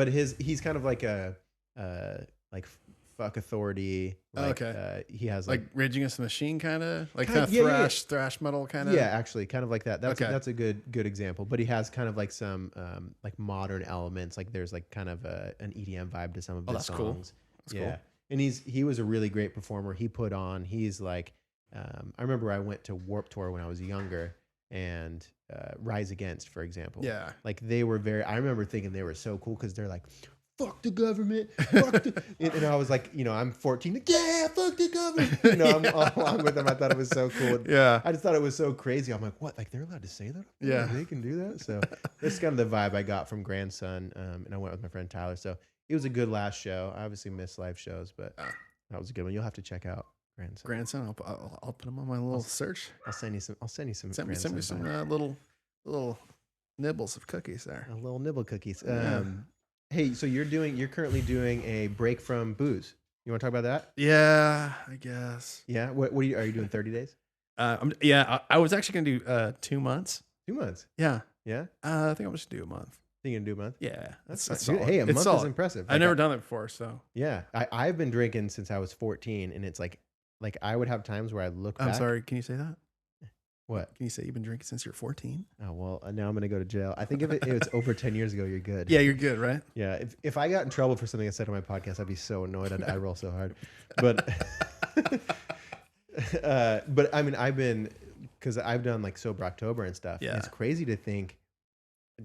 he's kind of like a fuck authority. Like, okay. He has like Rage Against the Machine kind of thrash metal kind of. Yeah, actually, kind of like that. That's a good example. But he has kind of like some like modern elements. Like there's like kind of an EDM vibe to some of his songs. Cool. That's cool. And he was a really great performer. He's like, I remember I went to Warped Tour when I was younger. And Rise Against, for example. Yeah. Like they were I remember thinking they were so cool because they're like, fuck the government. And I was like, I'm 14. Like, yeah, fuck the government. I'm all along with them. I thought it was so cool. Yeah. I just thought it was so crazy. I'm like, what? Like they're allowed to say that? Yeah. Like, they can do that? So that's kind of the vibe I got from Grandson. And I went with my friend Tyler. So it was a good last show. I obviously miss live shows, but that was a good one. You'll have to check out Grandson. I'll put them on my little search. I'll send you some. Send me some little nibbles of cookies there. Little nibble cookies. Hey, so you're currently doing a break from booze. You want to talk about that? Yeah, I guess. Yeah. What are you doing? 30 days? I was actually gonna do 2 months. 2 months. Yeah. Yeah. I think I'm just gonna do a month. Think you're gonna do a month? Yeah, that's good. Hey, a month is impressive. I've never done that before, so yeah. I've been drinking since I was 14, and it's like I would have times where I look back. I'm sorry, can you say that? What? Can you say you've been drinking since you're 14? Oh, well, now I'm going to go to jail. I think if it's over 10 years ago, you're good. Yeah, you're good, right? Yeah. If I got in trouble for something I said on my podcast, I'd be so annoyed. I'd roll so hard. But, but I mean, because I've done like Sober October and stuff. Yeah. And it's crazy to think,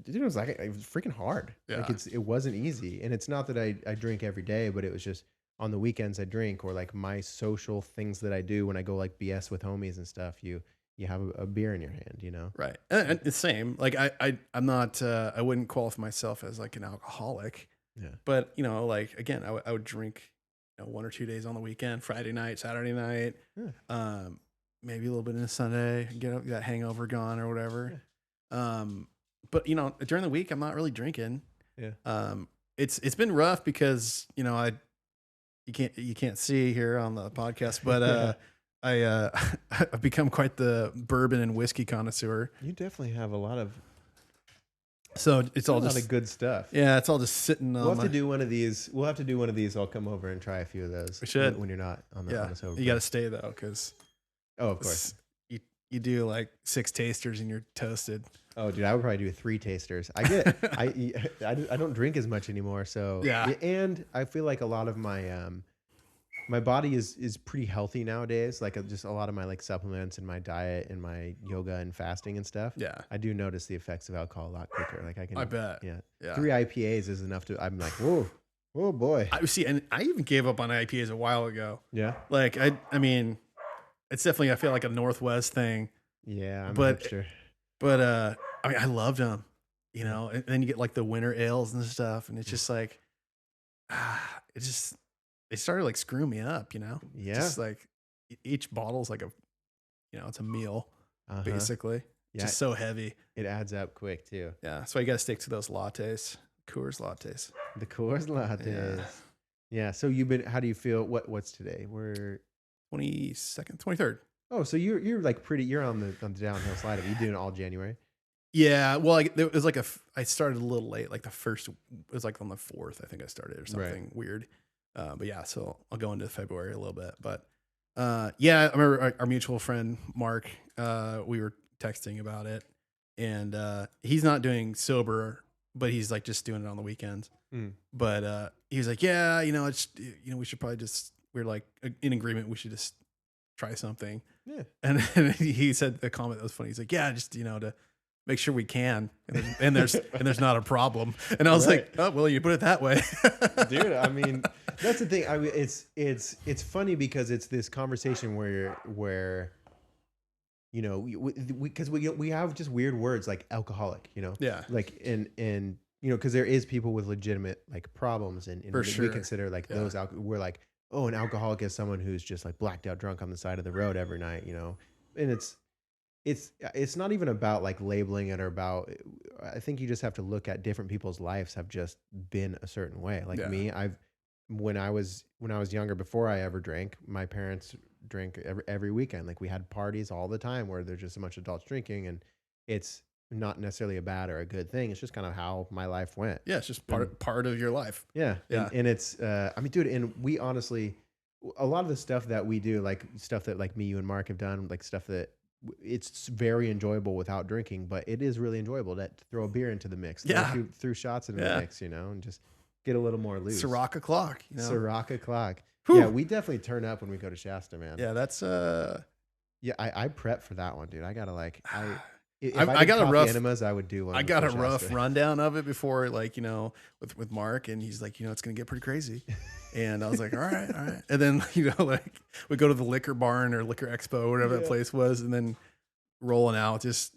dude, it was freaking hard. Yeah. Like it wasn't easy. And it's not that I drink every day, but it was just on the weekends I drink, or like my social things that I do when I go like BS with homies and stuff. You have a beer in your hand, Right. And it's same. Like I'm not, I wouldn't qualify myself as like an alcoholic. Yeah. But like, again, I would drink 1 or 2 days on the weekend, Friday night, Saturday night, Yeah. maybe a little bit in Sunday, get that hangover gone or whatever. Yeah. But during the week, I'm not really drinking. Yeah. It's been rough because you can't see here on the podcast, but I've become quite the bourbon and whiskey connoisseur. You definitely have a lot of So it's all a lot just of good stuff. yeah, it's all just sitting on. We'll have to do one of these. We'll have to do one of these. I'll come over and try a few of those. We should. When you're not on the, yeah. on the sober. You got to stay though, because Oh, of course. you do like 6 tasters and you're toasted. Oh, dude, I would probably do 3 tasters. I don't drink as much anymore, so Yeah. And I feel like a lot of my my body is pretty healthy nowadays. Like just a lot of my like supplements and my diet and my yoga and fasting and stuff. Yeah. I do notice the effects of alcohol a lot quicker. Like I bet. Yeah. 3 IPAs is enough to. I'm like, whoa, oh boy. I see, and I even gave up on IPAs a while ago. Yeah. Like I mean, it's definitely I feel like a Northwest thing. Yeah, I'm But- a hipster. But I mean, I loved them, and then you get like the winter ales and stuff, and it's just like, they started like screwing me up, Yeah. Just like each bottle's like it's a meal Uh-huh. basically. Yeah, Just so heavy. it adds up quick too. Yeah, so you got to stick to those lattes, Coors lattes. The Coors lattes. Yeah. So you've been. How do you feel? What's today? We're 22nd, 23rd. Oh, so you're like pretty. You're on the downhill slide of it. You doing it all January? Yeah, well, it was like I started a little late. Like it was like on the 4th. I think I started or something weird. But yeah, so I'll go into February a little bit. But yeah, I remember our mutual friend Mark. We were texting about it, and he's not doing sober, but he's like just doing it on the weekends. Mm. But he was like, yeah, it's we should probably we're like in agreement. We should just try something. Yeah. And he said the comment that was funny. He's like, yeah, just to make sure we can, and there's not a problem. And I was like, oh well, you put it that way, Dude. I mean, that's the thing. I mean, it's funny because it's this conversation where because we have just weird words like alcoholic, Yeah. like and because there is people with legitimate like problems and For we sure. consider like those we're like, oh, an alcoholic is someone who's just like blacked out drunk on the side of the road every night, and it's not even about like labeling it or about. I think you just have to look at different people's lives have just been a certain way. Like me, when I was younger, before I ever drank, my parents drank every weekend. Like we had parties all the time where there's just a bunch of adults drinking, and it's not necessarily a bad or a good thing. It's just kind of how my life went. Yeah, it's just part of your life. Yeah. Yeah. And it's, I mean, dude, and we honestly, a lot of the stuff that we do, like stuff that like me, you and Mark have done, like stuff that it's very enjoyable without drinking, but it is really enjoyable to throw a beer into the mix. Yeah. Through shots into the mix, and just get a little more loose. Ciroc o'clock. Ciroc o'clock. Whew. Yeah. We definitely turn up when we go to Shasta, man. Yeah, that's Yeah. I prep for that one, dude. I gotta like, if I I got a coffee rough enemas, I would do one. I got a before rough Shasta. rundown of it before, like, with Mark, and he's like, it's going to get pretty crazy. And I was like, all right. And then, like we go to the liquor barn or liquor expo, whatever that place was. And then rolling out just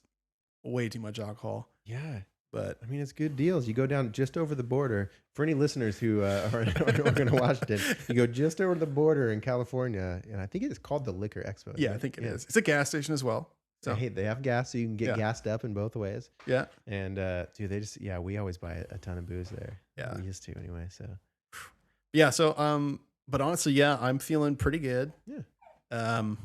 way too much alcohol. Yeah. But I mean, it's good deals. You go down just over the border. For any listeners who are going to Washington, you go just over the border in California, and I think it's called the Liquor Expo. yeah, right? I think it is. It's a gas station as well. So Hey, they have gas, so you can get gassed up in both ways. yeah. And dude, we always buy a ton of booze there. Yeah. We used to anyway. So Yeah. So, but honestly, yeah, I'm feeling pretty good. Yeah. I'm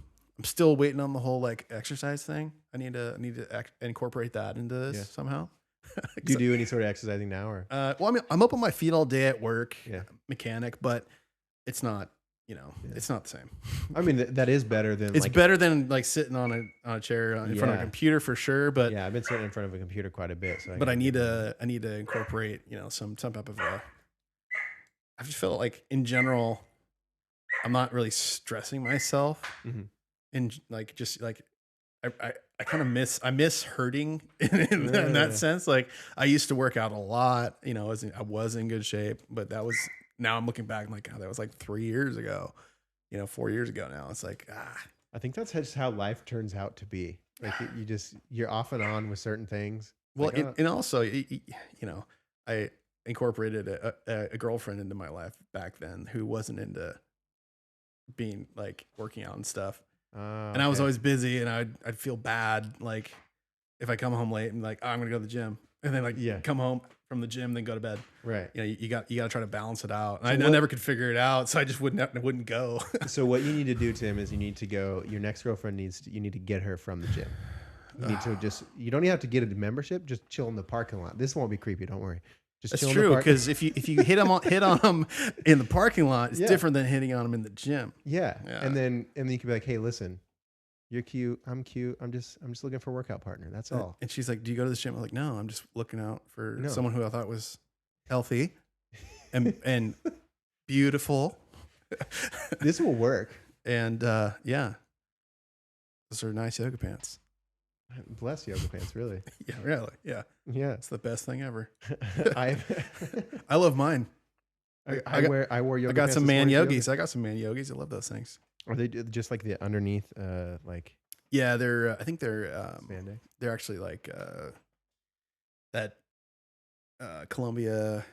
still waiting on the whole like exercise thing. I need to incorporate that into this somehow. do you do any sort of exercising now, or? Well, I mean, I'm up on my feet all day at work, Yeah. mechanic, but it's not, it's not the same. I mean, that is better than. It's like, better than like sitting on a chair in front of a Yeah. computer for sure. But Yeah, I've been sitting in front of a computer quite a bit. So I need to incorporate, some type of I just feel like in general, I'm not really stressing myself, Mhm. and like just like I kind of miss hurting in that sense. Like I used to work out a lot, I was in good shape, but now I'm looking back like, God, that was like 3 years ago, 4 years ago now. It's like, I think that's just how life turns out to be. Like you're off and on with certain things. well, Like, and also, I incorporated a girlfriend into my life back then who wasn't into being like working out and stuff. And I was always busy, and I'd feel bad like if I come home late and like, oh, I'm gonna go to the gym, and then like come home from the gym, then go to bed. Right. You know, you got to try to balance it out. And I never could figure it out, so I just wouldn't go. So what you need to do, Tim, is you need to go. Your next girlfriend you need to get her from the gym. You need to you don't even have to get a membership. Just chill in the parking lot. This won't be creepy. Don't worry. Just That's chill true, in the because if you hit on them in the parking lot, it's different than hitting on them in the gym. Yeah. And then you can be like, hey, listen, you're cute. I'm cute. I'm just looking for a workout partner. That's all. And she's like, do you go to the gym? I'm like, no, I'm just looking out for someone who I thought was healthy and beautiful. This will work. And yeah, those are nice yoga pants. Bless yoga pants, really. Yeah, really. Yeah. Yeah. It's the best thing ever. I love mine. I wore yoga I got pants some this man morning. yogis. I got some man yogis. I love those things. Are they just like the underneath, like? Yeah, they're. I think they're. Spandex? They're actually like that. Columbia.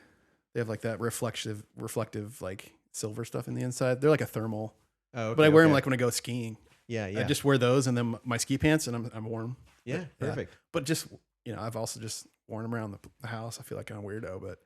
They have like that reflective like silver stuff in the inside. They're like a thermal. Oh, okay, but I wear them like when I go skiing. Yeah. I just wear those and then my ski pants, and I'm warm. Yeah, perfect. But just I've also just worn them around the house. I feel like I'm a weirdo, but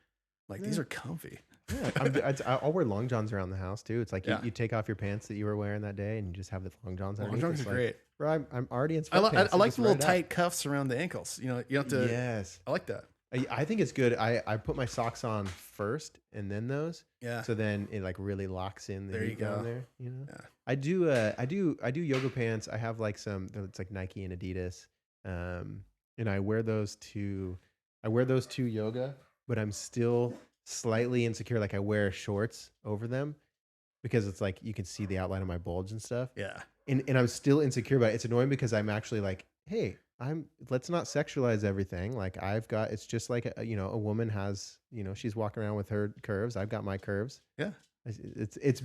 like these are comfy. Yeah, I'll wear long johns around the house too. It's like you take off your pants that you were wearing that day, and you just have the long johns. Long johns are great. Bro, I'm already in I sweatpants. like the little tight cuffs around the ankles. You have to. Yes, I like that. I think it's good. I put my socks on first and then those. Yeah. So then it like really locks in the heat down there. Yeah. I do yoga pants. I have like some. It's like Nike and Adidas. And I wear those to yoga, but I'm still slightly insecure. Like I wear shorts over them because it's like you can see the outline of my bulge and stuff. Yeah. And I'm still insecure about it. It's annoying because I'm actually like, hey, let's not sexualize everything. Like it's just like a woman has, she's walking around with her curves. I've got my curves. Yeah. It's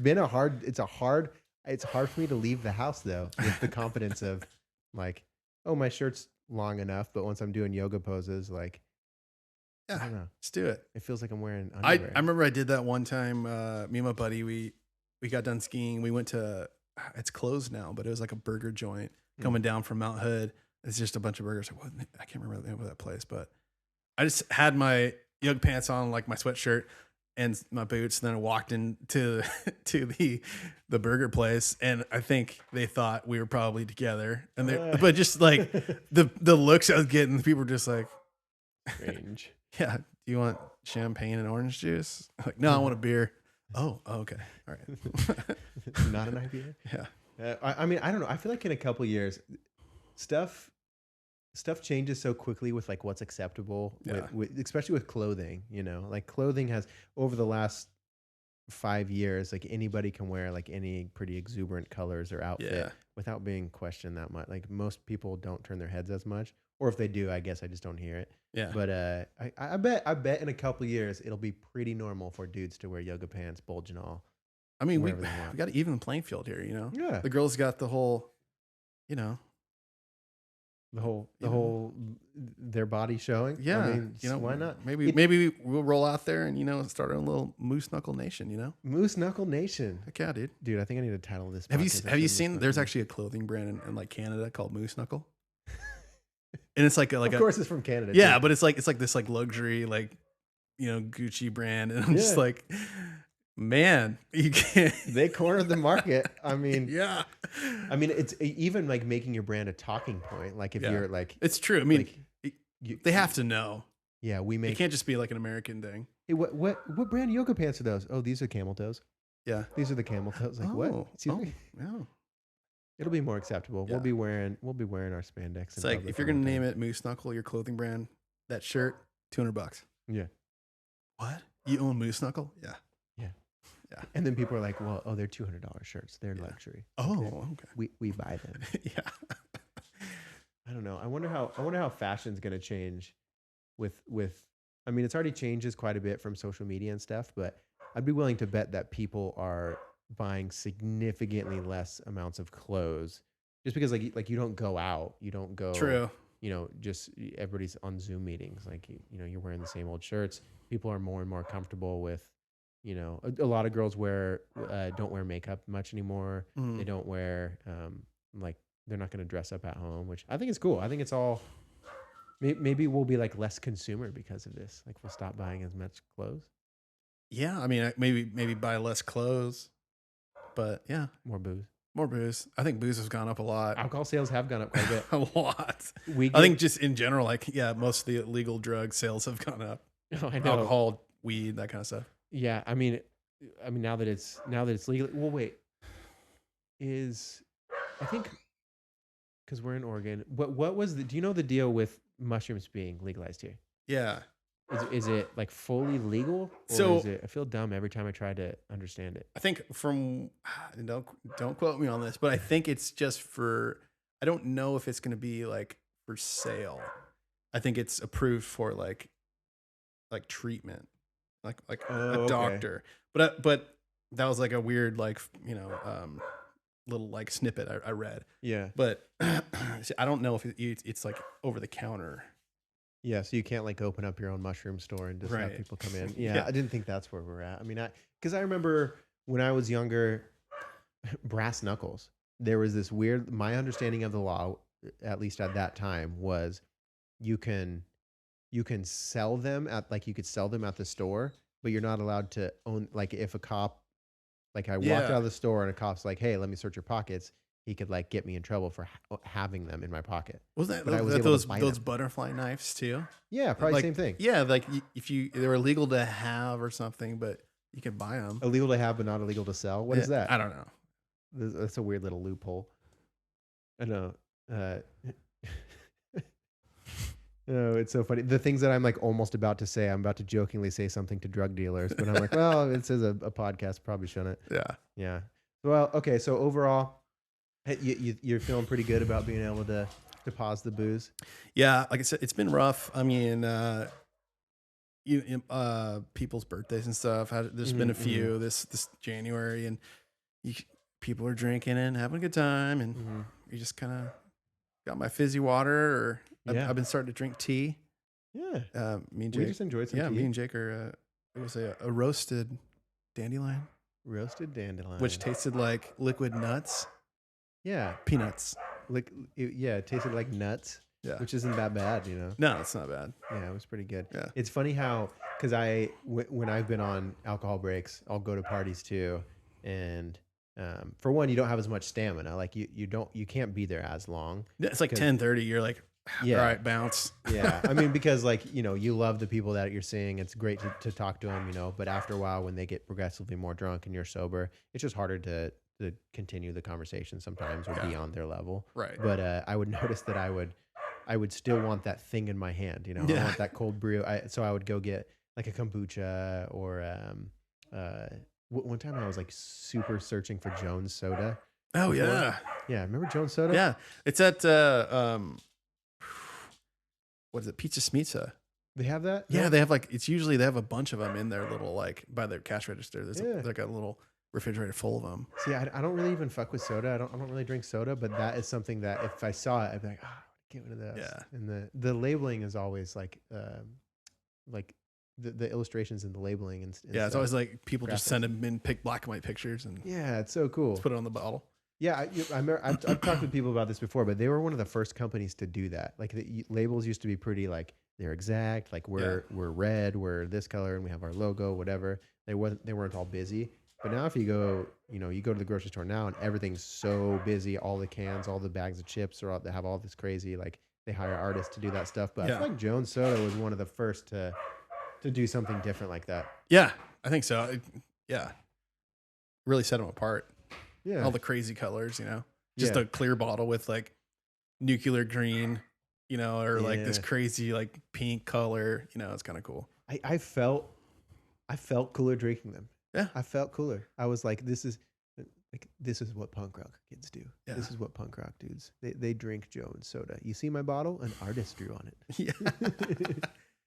hard for me to leave the house though with the confidence of like, oh, my shirt's long enough, but once I'm doing yoga poses, like, I don't know, let's do it. It feels like I'm wearing underwear. I remember I did that one time. Me and my buddy, we got done skiing. We went to, it's closed now, but it was like a burger joint coming down from Mount Hood. It's just a bunch of burgers. I can't remember the name of that place, but I just had my yoga pants on, like my sweatshirt and my boots. And then I walked into the burger place, and I think they thought we were probably together. And but just like the looks I was getting, people were just like, strange. Yeah. Do you want champagne and orange juice? Like, no, I want a beer. Oh, okay. All right. Not an IPA? Yeah. I mean, I don't know. I feel like in a couple years, stuff changes so quickly with like what's acceptable, especially with clothing. Like clothing has over the last 5 years, like anybody can wear like any pretty exuberant colors or outfit without being questioned that much. Like most people don't turn their heads as much, or if they do, I guess I just don't hear it. Yeah. But I bet in a couple years it'll be pretty normal for dudes to wear yoga pants, bulge and all. I mean, we got to even the playing field here. Yeah. The girls got the whole, the whole their body showing. Yeah. I mean, why not? Maybe we'll roll out there and start our little Moose Knuckle Nation. Moose Knuckle Nation. Heck yeah, dude. Dude, I think I need to title this. Have you seen? There's actually a clothing brand in like Canada called Moose Knuckle, and it's like of course it's from Canada. Yeah, too. but it's like this like luxury Gucci brand, and I'm just like, man, you can't. They cornered the market. I mean, yeah. I mean, it's even like making your brand a talking point. Like if you're like, it's true. I mean, they have to know. Yeah, it can't just be like an American thing. Hey, what brand yoga pants are those? Oh, these are camel toes. Yeah, these are the camel toes. Like what? Excuse me. Yeah. It'll be more acceptable. Yeah. We'll be wearing our spandex. It's like if you're gonna name it Moose Knuckle, your clothing brand, that shirt, $200. Yeah. What? You own Moose Knuckle? Yeah. Yeah. And then people are like, well, they're $200 shirts. They're luxury. Oh, okay. We buy them. Yeah. I don't know. I wonder how fashion's going to change with I mean, it's already changes quite a bit from social media and stuff, but I'd be willing to bet that people are buying significantly less amounts of clothes just because like you don't go out, you don't go. True. Just everybody's on Zoom meetings. Like, you're wearing the same old shirts. People are more and more comfortable with you know, a lot of girls don't wear makeup much anymore. Mhm. They don't wear like they're not going to dress up at home, which I think is cool. I think it's all maybe we'll be like less consumer because of this. Like we'll stop buying as much clothes, Yeah, I mean, maybe buy less clothes, but yeah, more booze. more booze. I think booze has gone up a lot. Alcohol sales have gone up quite a bit. A lot. We I think just in general, like, yeah, most of the illegal drug sales have gone up. I know. Alcohol, weed, that kind of stuff. Yeah, I mean now that it's legal. Well, wait, I think because we're in Oregon. What was do you know the deal with mushrooms being legalized here? Yeah. Is it like fully legal? Or So is it, I feel dumb every time I try to understand it. I think don't quote me on this, but I think it's just for, I don't know if it's going to be like for sale. I think it's approved for like treatment, like Oh, a okay. doctor. But that was like a weird, like, you know, little like snippet I read. Yeah. But I don't know if it's like over the counter. Yeah, so you can't like open up your own mushroom store and just have Right. people come in. Yeah, Yeah. I didn't think that's where we're at. I mean, because I remember when I was younger, brass knuckles. There was this weird. My understanding of the law, at least at that time, was you can sell them at like you could sell them at the store, but you're not allowed to own. Like if a cop, like I walked Yeah. out of the store and a cop's like, "Hey, let me search your pockets." He could like get me in trouble for having them in my pocket. Was that But I was able to those buy those them. butterfly knives too? Yeah, probably Like, same thing. Yeah, like if they were illegal to have or something, but you could buy them. Illegal to have, but not illegal to sell. What is that? I don't know. That's a weird little loophole. I know. No, it's so funny. The things that I'm like almost about to say, I'm about to jokingly say something to drug dealers, but I'm like, well, it says a podcast, probably shouldn't. Yeah. Yeah. Well, okay. So overall, you're feeling pretty good about being able to pause the booze. Yeah, like I said, it's been rough. I mean, people's birthdays and stuff. There's been a few this January, and people are drinking and having a good time, and you just kind of got my fizzy water, or Yeah. I've been starting to drink tea. Yeah. Me and We Jake. just enjoyed some Yeah, tea. me and Jake are. It was a roasted dandelion, Roasted dandelion. which tasted like liquid nuts, yeah. peanuts. Like it tasted like nuts, Yeah. which isn't that bad, you know. No, it's not bad. Yeah, it was pretty good. Yeah. It's funny how, because when I've been on alcohol breaks, I'll go to parties too, and for one, you don't have as much stamina. Like you can't be there as long. Yeah, it's like 'Cause- 10:30. You're like, Yeah. all right, bounce. Yeah, I mean, because like you love the people that you're seeing. It's great to talk to them, but after a while, when they get progressively more drunk and you're sober, it's just harder to continue the conversation sometimes or be on their level. Right. But I would notice that I would still want that thing in my hand, I Yeah. want that cold brew. So I would go get like a kombucha or one time I was like super searching for Jones soda. Oh before. yeah. Yeah, remember Jones soda? Yeah. It's at what is it? Pizza Smizza. They have that? Yeah, No? they have they have a bunch of them in their little like by their cash register. There's like a little refrigerator full of them. See, I don't really even fuck with soda. I don't really drink soda, but that is something that if I saw it, I'd be like, get rid of this. Yeah. And the labeling is always like the illustrations and the labeling and Yeah, it's stuff. always like people just Graphics. send them in black and white pictures and Yeah, it's so cool. put it on the bottle. Yeah, I remember, I've talked with people about this before, but they were one of the first companies to do that. Like the labels used to be pretty like they're exact, like we're red, we're this color, and we have our logo, whatever. They weren't all busy. But now if you go, you go to the grocery store now and everything's so busy, all the cans, all the bags of chips they have all this crazy, like they hire artists to do that stuff. But I feel like Jones Soda was one of the first to do something different like that. Yeah, I think so. Really set them apart. Yeah. All the crazy colors, just Yeah. a clear bottle with like nuclear green, or like this Yeah. crazy like pink color, it's kind of cool. I felt cooler drinking them. Yeah. I felt cooler. I was like, this is what punk rock kids do. Yeah. This is what punk rock dudes. They drink Jones soda. You see my bottle? An artist drew on it. Yeah.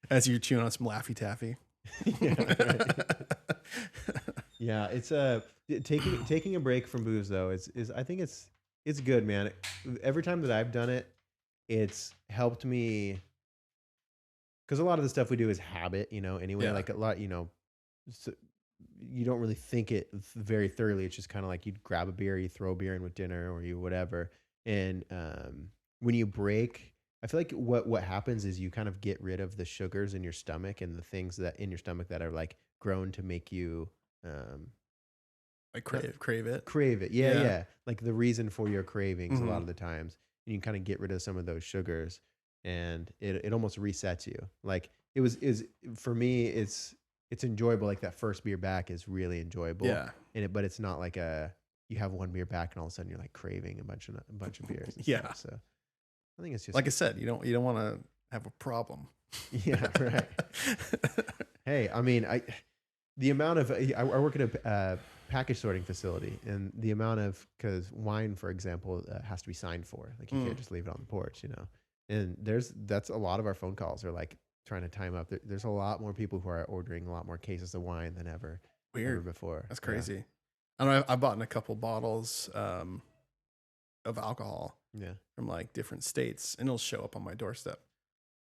As you're chewing on some Laffy Taffy. Yeah, right. Yeah, it's taking a break from booze though. Is I think it's good, man. Every time that I've done it, it's helped me because a lot of the stuff we do is habit, anyway. Yeah. Like a lot, you don't really think it very thoroughly. It's just kind of like you'd grab a beer, you throw a beer in with dinner, or you whatever. And when you break, I feel like what happens is you kind of get rid of the sugars in your stomach and the things that in your stomach that are like grown to make you Like crave it. Crave it. Yeah, yeah. Like the reason for your cravings a lot Mhm. of the times. And you can kind of get rid of some of those sugars and it almost resets you. Like is for me it's enjoyable. Like that first beer back is really enjoyable. Yeah. But it's not like you have one beer back and all of a sudden you're like craving a bunch of beers. And Yeah. stuff. So I think it's just Like I said, you don't want to have a problem. yeah, right. Hey, I mean, the amount of I work at a package sorting facility, and the amount of because wine, for example, has to be signed for. Like you can't just leave it on the porch, you know. And that's a lot of our phone calls are like trying to time up. There's a lot more people who are ordering a lot more cases of wine than ever before. That's crazy. Yeah. I don't know. I bought in a couple bottles of alcohol. Yeah. From like different states, and it'll show up on my doorstep.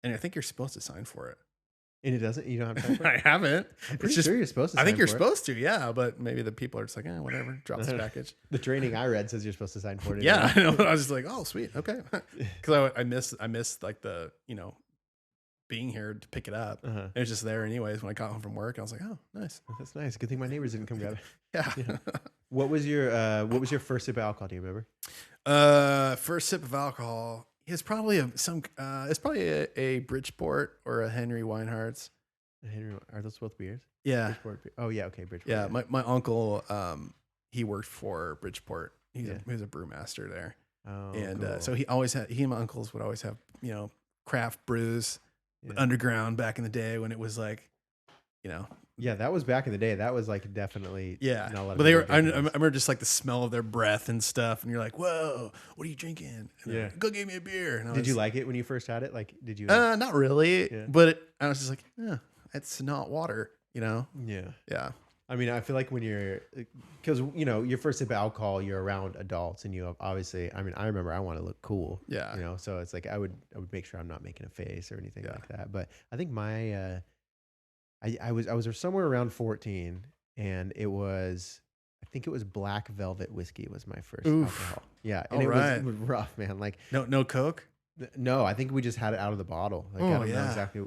And I think you're supposed to sign for it. And it doesn't. You don't have time for it? I haven't. I'm pretty sure you're supposed to. I think you're for supposed to. Yeah, but maybe the people are just like, whatever. Drop this package. The training I read says you're supposed to sign for it. Yeah, I know. I was just like, oh, sweet, okay. Because I missed like the being here to pick it up. It was just there anyways when I got home from work. I was like, oh, nice. That's nice. Good thing my neighbors didn't come grab it. Yeah. What was your first sip of alcohol? Do you remember? First sip of alcohol is probably a Bridgeport or a Henry Weinhardt's. Henry, are those both beers? Yeah. Bridgeport. Oh yeah, okay, Bridgeport. Yeah, my uncle, he worked for Bridgeport. He was a brewmaster there. Oh, and cool. so he and my uncles would always have craft brews, underground back in the day when it was like, Yeah, that was back in the day. That was like definitely yeah. not a lot of but they were. I people remember just like the smell of their breath and stuff, and you're like, "Whoa, what are you drinking?" And Yeah. go get me a beer. And Did you like it when you first had it? Like, did you? Not really, Yeah. but I was just like, it's not water, Yeah. Yeah. I mean, I feel like when you're, because your first sip of alcohol, you're around adults, and you have obviously. I mean, I remember I want to look cool. Yeah. So it's like I would make sure I'm not making a face or anything like that. But I think my I was somewhere around 14, and I think it was Black Velvet whiskey was my first alcohol. Yeah, and it was rough, man. Like no Coke. No, I think we just had it out of the bottle. Like I don't know exactly.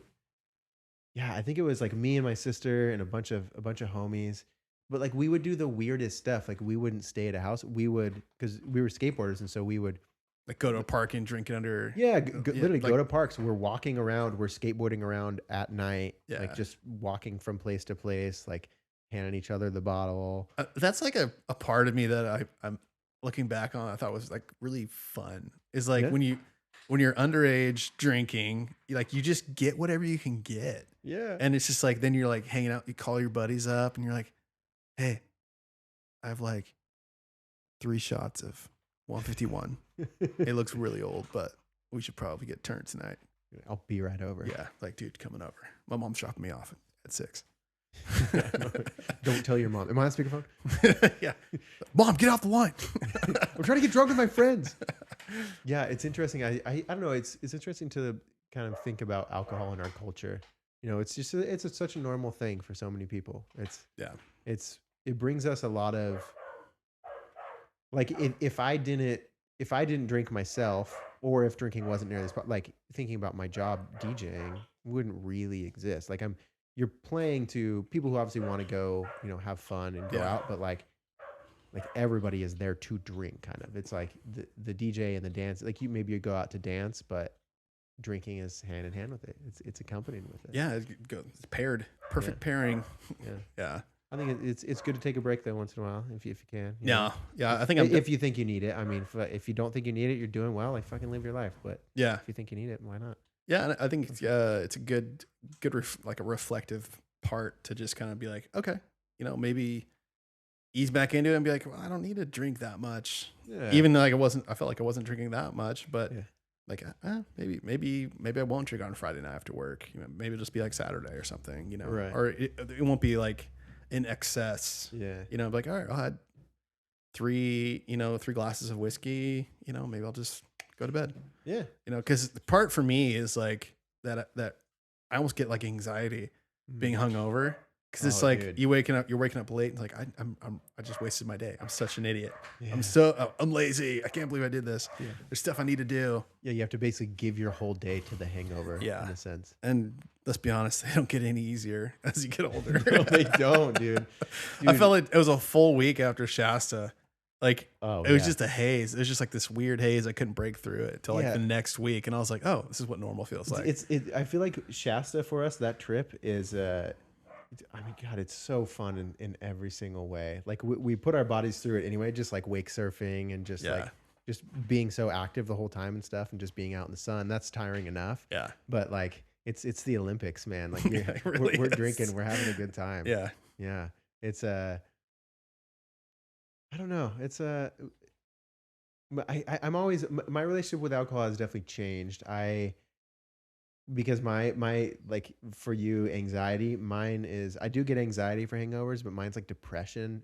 Yeah, I think it was like me and my sister and a bunch of homies. But like we would do the weirdest stuff. Like we wouldn't stay at a house. We would because we were skateboarders, and so we would. Like go to a park and drink it under. Yeah, literally go to parks. We're walking around. We're skateboarding around at night. Yeah. Like just walking from place to place, like handing each other the bottle. That's like a part of me that I'm looking back on. I thought was like really fun. Is like when you're underage drinking, you just get whatever you can get. Yeah. And it's just like then you're like hanging out. You call your buddies up and you're like, hey, I have like 3 shots of 151. It looks really old, but we should probably get turned tonight. I'll be right over. Yeah, like dude, coming over. My mom's dropping me off at 6. Don't tell your mom. Am I on speakerphone? Yeah, Mom, get off the line. I'm trying to get drunk with my friends. Yeah, it's interesting. I don't know. It's interesting to kind of think about alcohol in our culture. It's just it's such a normal thing for so many people. It brings us a lot of like if I didn't drink myself, or if drinking wasn't near this, like thinking about my job DJing wouldn't really exist. Like you're playing to people who obviously want to go, have fun and go out, but like everybody is there to drink kind of. It's like the DJ and the dance, like maybe you go out to dance, but drinking is hand in hand with it. It's accompanied with it. Yeah, it's paired. Perfect pairing. Yeah. I think it's good to take a break though once in a while if you can. Yeah. I think if you think you need it. I mean, if you don't think you need it, you're doing well. Like fucking live your life. But if you think you need it, why not? Yeah, and I think it's a good like a reflective part to just kind of be like, okay, maybe ease back into it and be like, well, I don't need to drink that much. Yeah. Even though I felt like I wasn't drinking that much, but like maybe I won't drink on Friday night after work. Maybe it'll just be like Saturday or something. Right. Or it won't be like in excess. Yeah. Like, all right, I'll have 3 glasses of whiskey. Maybe I'll just go to bed. Yeah. Because the part for me is like that I almost get like anxiety being hungover Because it's Oh, like dude. you're waking up late. And it's like I just wasted my day. I'm such an idiot. Yeah. I'm lazy. I can't believe I did this. Yeah. There's stuff I need to do. Yeah, you have to basically give your whole day to the hangover. Yeah. In a sense. And let's be honest, they don't get any easier as you get older. No, they don't, dude. I felt like it was a full week after Shasta. Like Oh, it was yeah. just a haze. It was just like this weird haze. I couldn't break through it till like Yeah. the next week, and I was like, "Oh, this is what normal feels like." I feel like Shasta for us, that trip is. I mean, God, it's so fun in every single way. Like we put our bodies through it anyway, just like wake surfing and just like just being so active the whole time and stuff, and just being out in the sun. That's tiring enough. Yeah. But like it's the Olympics, man. Like Yeah, it really we're is. drinking, we're having a good time. Yeah. Yeah. It's I don't know. It's I'm always my relationship with alcohol has definitely changed. Because my like for you anxiety, mine is I do get anxiety for hangovers, but mine's like depression.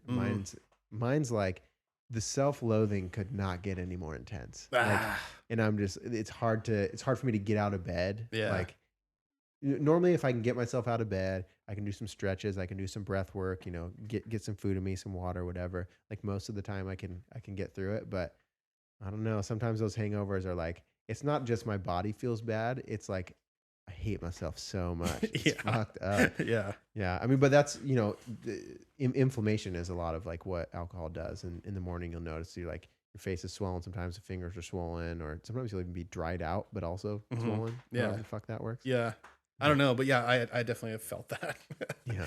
Mine's like the self-loathing could not get any more intense. Like, and I'm just it's hard for me to get out of bed. Yeah. Like normally if I can get myself out of bed, I can do some stretches, I can do some breath work, get some food in me, some water, whatever. Like most of the time I can get through it, but I don't know. Sometimes those hangovers are like, it's not just my body feels bad. It's like, I hate myself so much. It's fucked up. Yeah. Yeah. I mean, but that's, inflammation is a lot of like what alcohol does. And in the morning, you'll notice your face is swollen. Sometimes the fingers are swollen, or sometimes you'll even be dried out, but also swollen. Yeah. However the fuck that works. Yeah. I don't know, but yeah, I definitely have felt that. Yeah.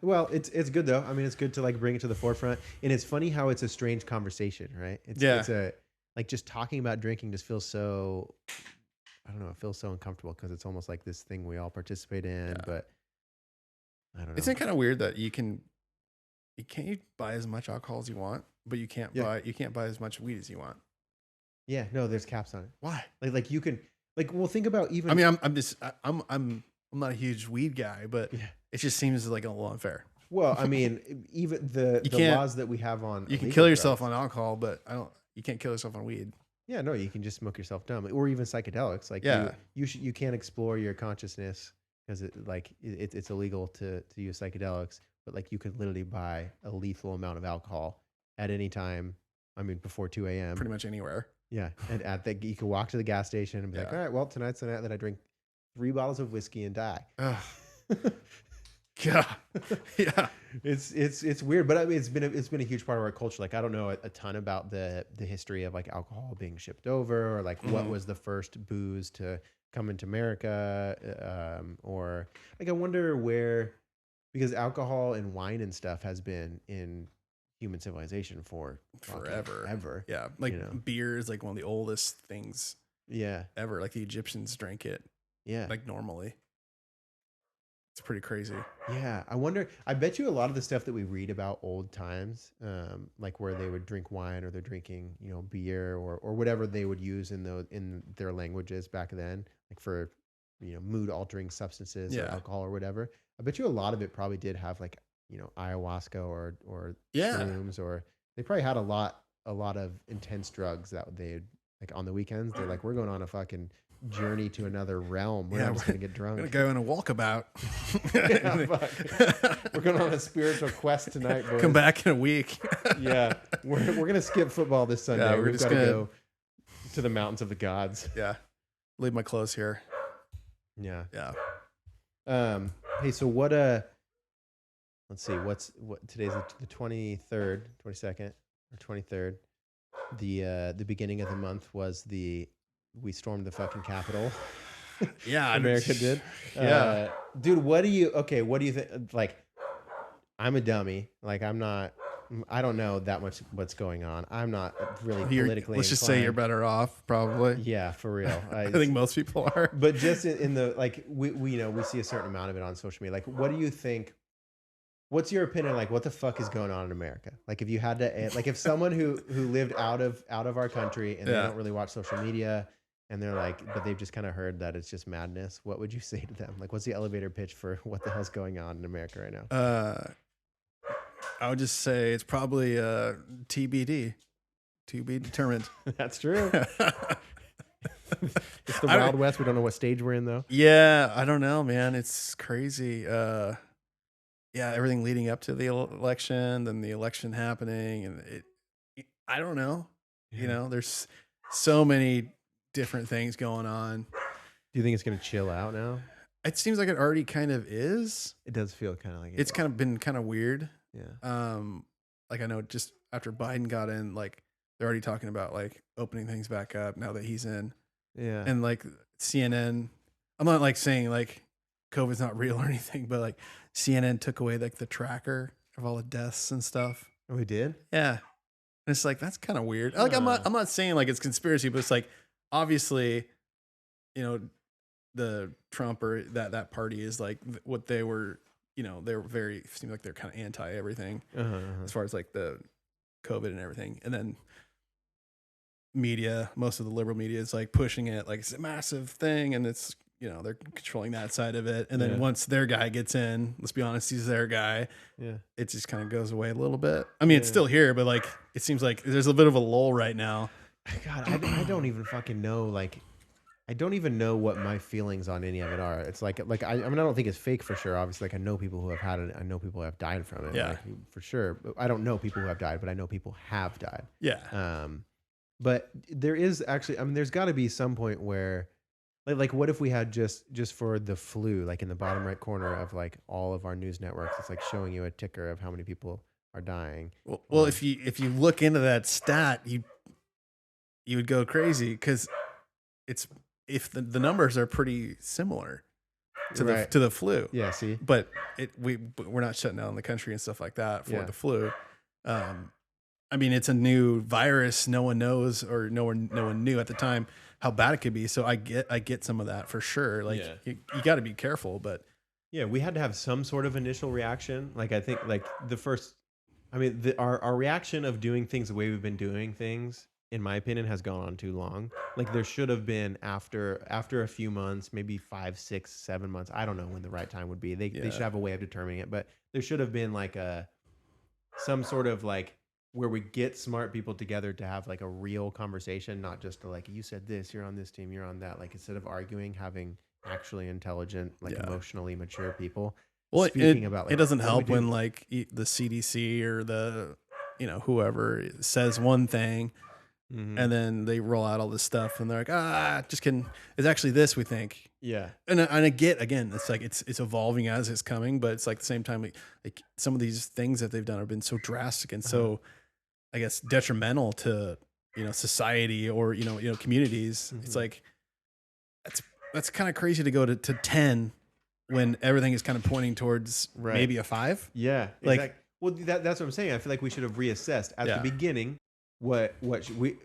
Well, it's good though. I mean, it's good to like bring it to the forefront, and it's funny how it's a strange conversation, right? It's like just talking about drinking just feels so, I don't know, it feels so uncomfortable because it's almost like this thing we all participate in, but I don't know. Isn't it kind of weird that you can't buy as much alcohol as you want, but you can't buy as much weed as you want? Yeah, no, there's caps on it. Why? Like you can well think about even. I mean, I'm not a huge weed guy, but it just seems like a little unfair. Well, I mean, even the laws that we have on you can kill yourself on alcohol, but you can't kill yourself on weed. Yeah, no, you can just smoke yourself dumb, or even psychedelics. Like you can't explore your consciousness because it's illegal to use psychedelics. But like you could literally buy a lethal amount of alcohol at any time. I mean, before 2 a.m. Pretty much anywhere. Yeah, and you could walk to the gas station and be like, all right, well, tonight's the night that I drink 3 bottles of whiskey and die. Yeah, yeah. It's weird, but I mean, it's been a huge part of our culture. Like I don't know a ton about the history of like alcohol being shipped over, or like what was the first booze to come into America, or like I wonder where, because alcohol and wine and stuff has been in human civilization for forever. Ever. Yeah, like beer is like one of the oldest things. Yeah, ever. Like the Egyptians drank it. Yeah, like normally. It's pretty crazy. Yeah, I wonder. I bet you a lot of the stuff that we read about old times, like where they would drink wine or they're drinking, beer or whatever they would use in their languages back then, like for mood altering substances or alcohol or whatever. I bet you a lot of it probably did have like ayahuasca or shrooms, or they probably had a lot of intense drugs that they like on the weekends. They're like, we're going on a fucking journey to another realm. We're not just gonna get drunk. We're gonna go on a walkabout. We're going on a spiritual quest tonight, boys. Come back in a week. Yeah, we're gonna skip football this Sunday. Yeah, We've got to go to the mountains of the gods. Yeah, leave my clothes here. Yeah. Hey, so what? Let's see. What today's the 23rd, 22nd, or 23rd. The beginning of the month was we stormed the fucking Capitol. Yeah, America did. Yeah, dude. What do you think? Like, I'm a dummy. Like, I don't know that much what's going on. I'm not really politically. Let's just say you're better off, probably. Yeah, for real. I think most people are. But just in the like, we see a certain amount of it on social media. Like, what do you think? What's your opinion? Like, what the fuck is going on in America? Like, if you had to, like, if someone who lived out of our country and they don't really watch social media, and they're like, but they've just kind of heard that it's just madness, what would you say to them? Like, what's the elevator pitch for what the hell's going on in America right now? I would just say it's probably TBD, to be determined. That's true. It's the Wild West. We don't know what stage we're in, though. Yeah, I don't know, man. It's crazy. yeah, everything leading up to the election, then the election happening, and I don't know. You Yeah. know, there's so many different things going on. Do you think it's gonna chill out now? It seems like it already kind of is. It does feel kind of like it. It's kind of been kind of weird. Yeah. Like I know just after Biden got in, like they're already talking about like opening things back up now that he's in. Yeah. And like CNN, I'm not like saying like COVID's not real or anything, but like CNN took away like the tracker of all the deaths and stuff. Oh, we did? Yeah. And it's like that's kind of weird. Like I'm not saying like it's conspiracy, but it's like obviously, you know, the Trump or that party is like what they were, you know, they were very seemed like they're kind of anti everything as far as like the COVID and everything. And then media, most of the liberal media is like pushing it like it's a massive thing and it's, you know, they're controlling that side of it. And then once their guy gets in, let's be honest, he's their guy. Yeah. It just kind of goes away a little bit. I mean, it's still here, but like it seems like there's a bit of a lull right now. God, I don't even fucking know. Like, I don't even know what my feelings on any of it are. It's like I mean, I don't think it's fake for sure. Obviously, like I know people who have had it. I know people who have died from it. Yeah, like, for sure. I don't know people who have died, but I know people have died. Yeah. But there is actually, I mean, there's got to be some point where, like, what if we had just for the flu, like in the bottom right corner of like all of our news networks, it's like showing you a ticker of how many people are dying. Well, if you look into that stat, you would go crazy because it's if the numbers are pretty similar to the flu. Yeah, see, but we're not shutting down the country and stuff like that for the flu. I mean, it's a new virus. No one knows, or no one knew at the time how bad it could be. So I get some of that for sure. Like you got to be careful, but yeah, we had to have some sort of initial reaction. Like I think like the first, I mean, our reaction of doing things the way we've been doing things, in my opinion, has gone on too long. Like there should have been after a few months, maybe 5, 6, 7 months. I don't know when the right time would be. They should have a way of determining it, but there should have been like some sort of like where we get smart people together to have like a real conversation, not just to like, you said this, you're on this team, you're on that. Like instead of arguing, having actually intelligent, like emotionally mature people. Well, it doesn't help when like the CDC or the, you know, whoever says one thing and then they roll out all this stuff and they're like, just kidding. It's actually this, we think. Yeah. And I get, again, it's like, it's evolving as it's coming, but it's like at the same time, like some of these things that they've done have been so drastic and so, I guess, detrimental to, you know, society or, you know, communities. It's like, that's kind of crazy to go to 10 when everything is kind of pointing towards maybe a 5. Yeah. Like, exactly. Well, that's what I'm saying. I feel like we should have reassessed at the beginning. What we,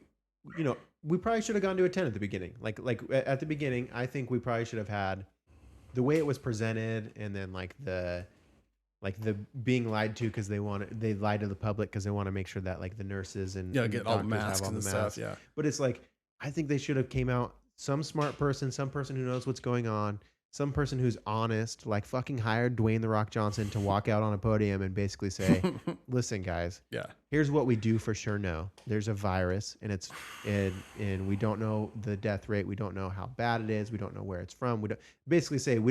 you know, we probably should have gone to a 10 at the beginning. Like at the beginning, I think we probably should have had the way it was presented, and then like the being lied to because they lied to the public because they want to make sure that like the nurses and get all the masks and stuff. Yeah. But it's like, I think they should have came out, some smart person, some person who knows what's going on, some person who's honest, like fucking hired Dwayne The Rock Johnson to walk out on a podium and basically say, listen guys, here's what we do for sure know. There's a virus and we don't know the death rate. We don't know how bad it is. We don't know where it's from. We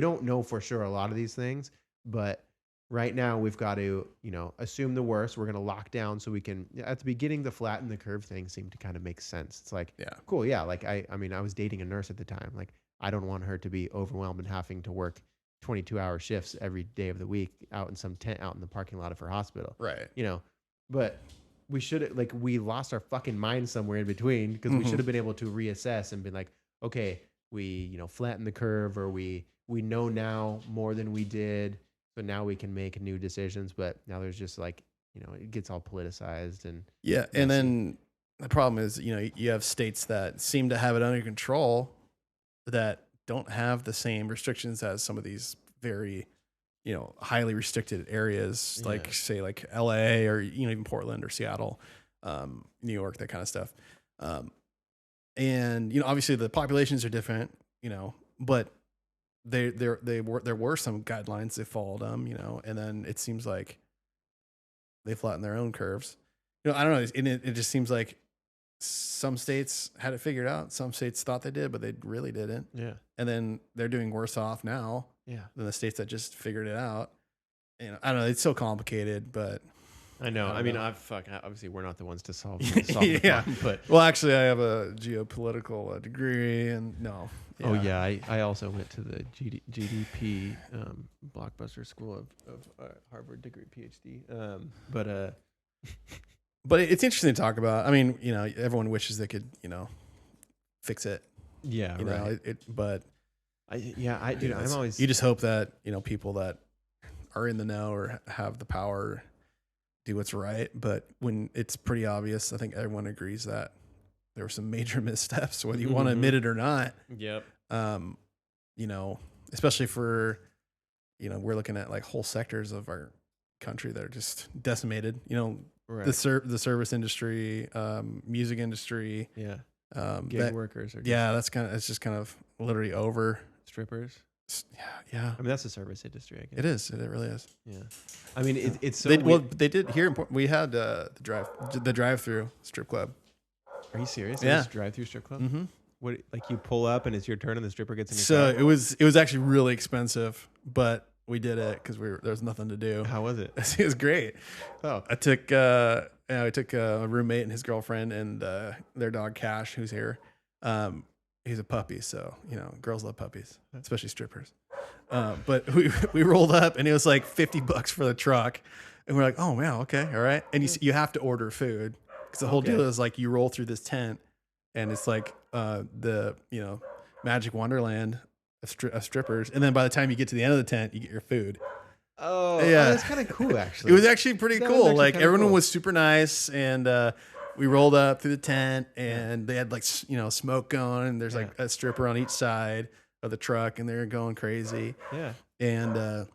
don't know for sure a lot of these things, but right now we've got to, you know, assume the worst. We're going to lock down so we can, at the beginning, the flatten the curve thing seemed to kind of make sense. It's like, cool. Yeah. Like I mean, I was dating a nurse at the time. Like I don't want her to be overwhelmed and having to work 22-hour shifts every day of the week out in some tent out in the parking lot of her hospital. Right. You know, but we should, like, we lost our fucking mind somewhere in between because we should have been able to reassess and been like, okay, we, you know, flatten the curve, or we know now more than we did. So now we can make new decisions, but now there's just like, you know, it gets all politicized and and then the problem is, you know, you have states that seem to have it under control that don't have the same restrictions as some of these very, you know, highly restricted areas, like say like LA or, you know, even Portland or Seattle, New York, that kind of stuff. And, you know, obviously the populations are different, you know, but there were some guidelines, they followed them, you know, and then it seems like they flattened their own curves. You know, I don't know. It just seems like some states had it figured out. Some states thought they did, but they really didn't. Yeah. And then they're doing worse off now than the states that just figured it out. I don't know. It's so complicated, but I know. I I mean, don't know. obviously we're not the ones to solve the Yeah. problem, but Well, actually, I have a geopolitical degree, and no. oh yeah, I also went to the GDP Blockbuster School of Harvard degree PhD. But it's interesting to talk about. I mean, everyone wishes they could, fix it. Yeah, You know, right. but Dude, I'm always you just hope that people that are in the know or have the power do what's right. But when it's pretty obvious, I think everyone agrees that there were some major missteps, whether you want to admit it or not. Yep. Especially for, we're looking at like whole sectors of our country that are just decimated. Right. The service industry, music industry. Yeah. Gig workers. That's it's just kind of literally over. Strippers. Yeah. I mean, that's a service industry, I guess. It is. It really is. Yeah. I mean, it's so they did here. We had the drive-through strip club. Are you serious? Yeah. There's drive-through strip club? Mm-hmm. What, like you pull up and it's your turn and the stripper gets in your So car? it was actually really expensive, but we did it because there was nothing to do. How was it? It was great. Oh. I took a roommate and his girlfriend and their dog Cash, who's here. He's a puppy, so girls love puppies, especially strippers. But we rolled up and it was like $50 for the truck, and we're like, oh wow, okay, all right. And you have to order food because the whole deal is like you roll through this tent, and it's like the magic wonderland of strippers, and then by the time you get to the end of the tent, you get your food. Oh, yeah, that's kind of cool actually. It was actually pretty cool. Actually like everyone cool. was super nice, and we rolled up through the tent, and they had like smoke going, and there's like a stripper on each side of the truck, and they're going crazy. Yeah. And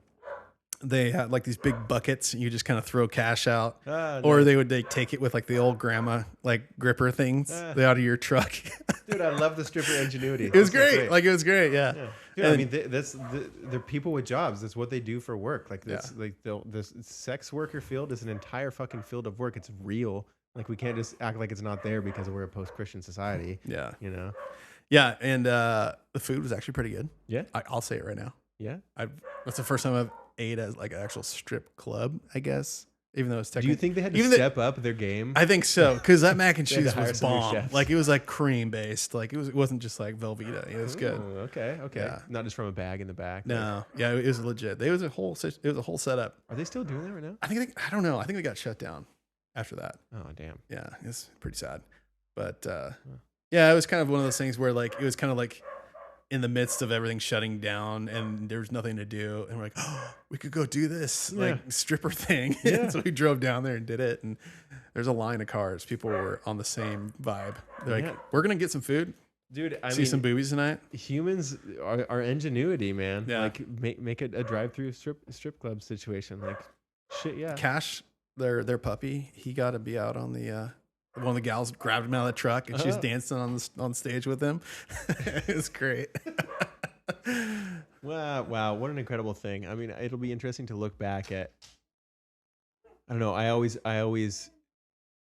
they had like these big buckets, and you just kind of throw cash out, No. or they would take it with like the old grandma like gripper things out of your truck. Dude, I love the stripper ingenuity. It was great. Like it was great. Yeah. Dude, I mean, they're people with jobs. That's what they do for work. Like this, this sex worker field is an entire fucking field of work. It's real. Like we can't just act like it's not there because we're a post-Christian society. Yeah. Yeah, and the food was actually pretty good. Yeah. I'll say it right now. Yeah. That's the first time I've ate at like an actual strip club, I guess. Even though it's technically. Do you think they had to step up their game? I think so, because that mac and They had to cheese hire was some new bomb. chefs. Like it was like cream based. Like it wasn't just like Velveeta. It was good. Ooh, okay. Yeah. Not just from a bag in the back. No, yeah, it was legit. It was a whole setup. Are they still doing that right now? I don't know. I think they got shut down after that. Oh, damn. Yeah, it's pretty sad. But yeah, it was kind of one of those things where like it was kind of like in the midst of everything shutting down and there was nothing to do, and we're like, oh, we could go do this like stripper thing. Yeah. So we drove down there and did it, and there's a line of cars. People were on the same vibe. They're like, we're gonna get some food, dude. I see mean, some boobies tonight. Humans are ingenuity, man. Yeah. Like make it a drive-through strip club situation. Like shit, yeah. Cash, their puppy, he got to be out on the. One of the gals grabbed him out of the truck, and she's dancing on stage with him. It was great. Wow, what an incredible thing. I mean, it'll be interesting to look back at. I don't know. I always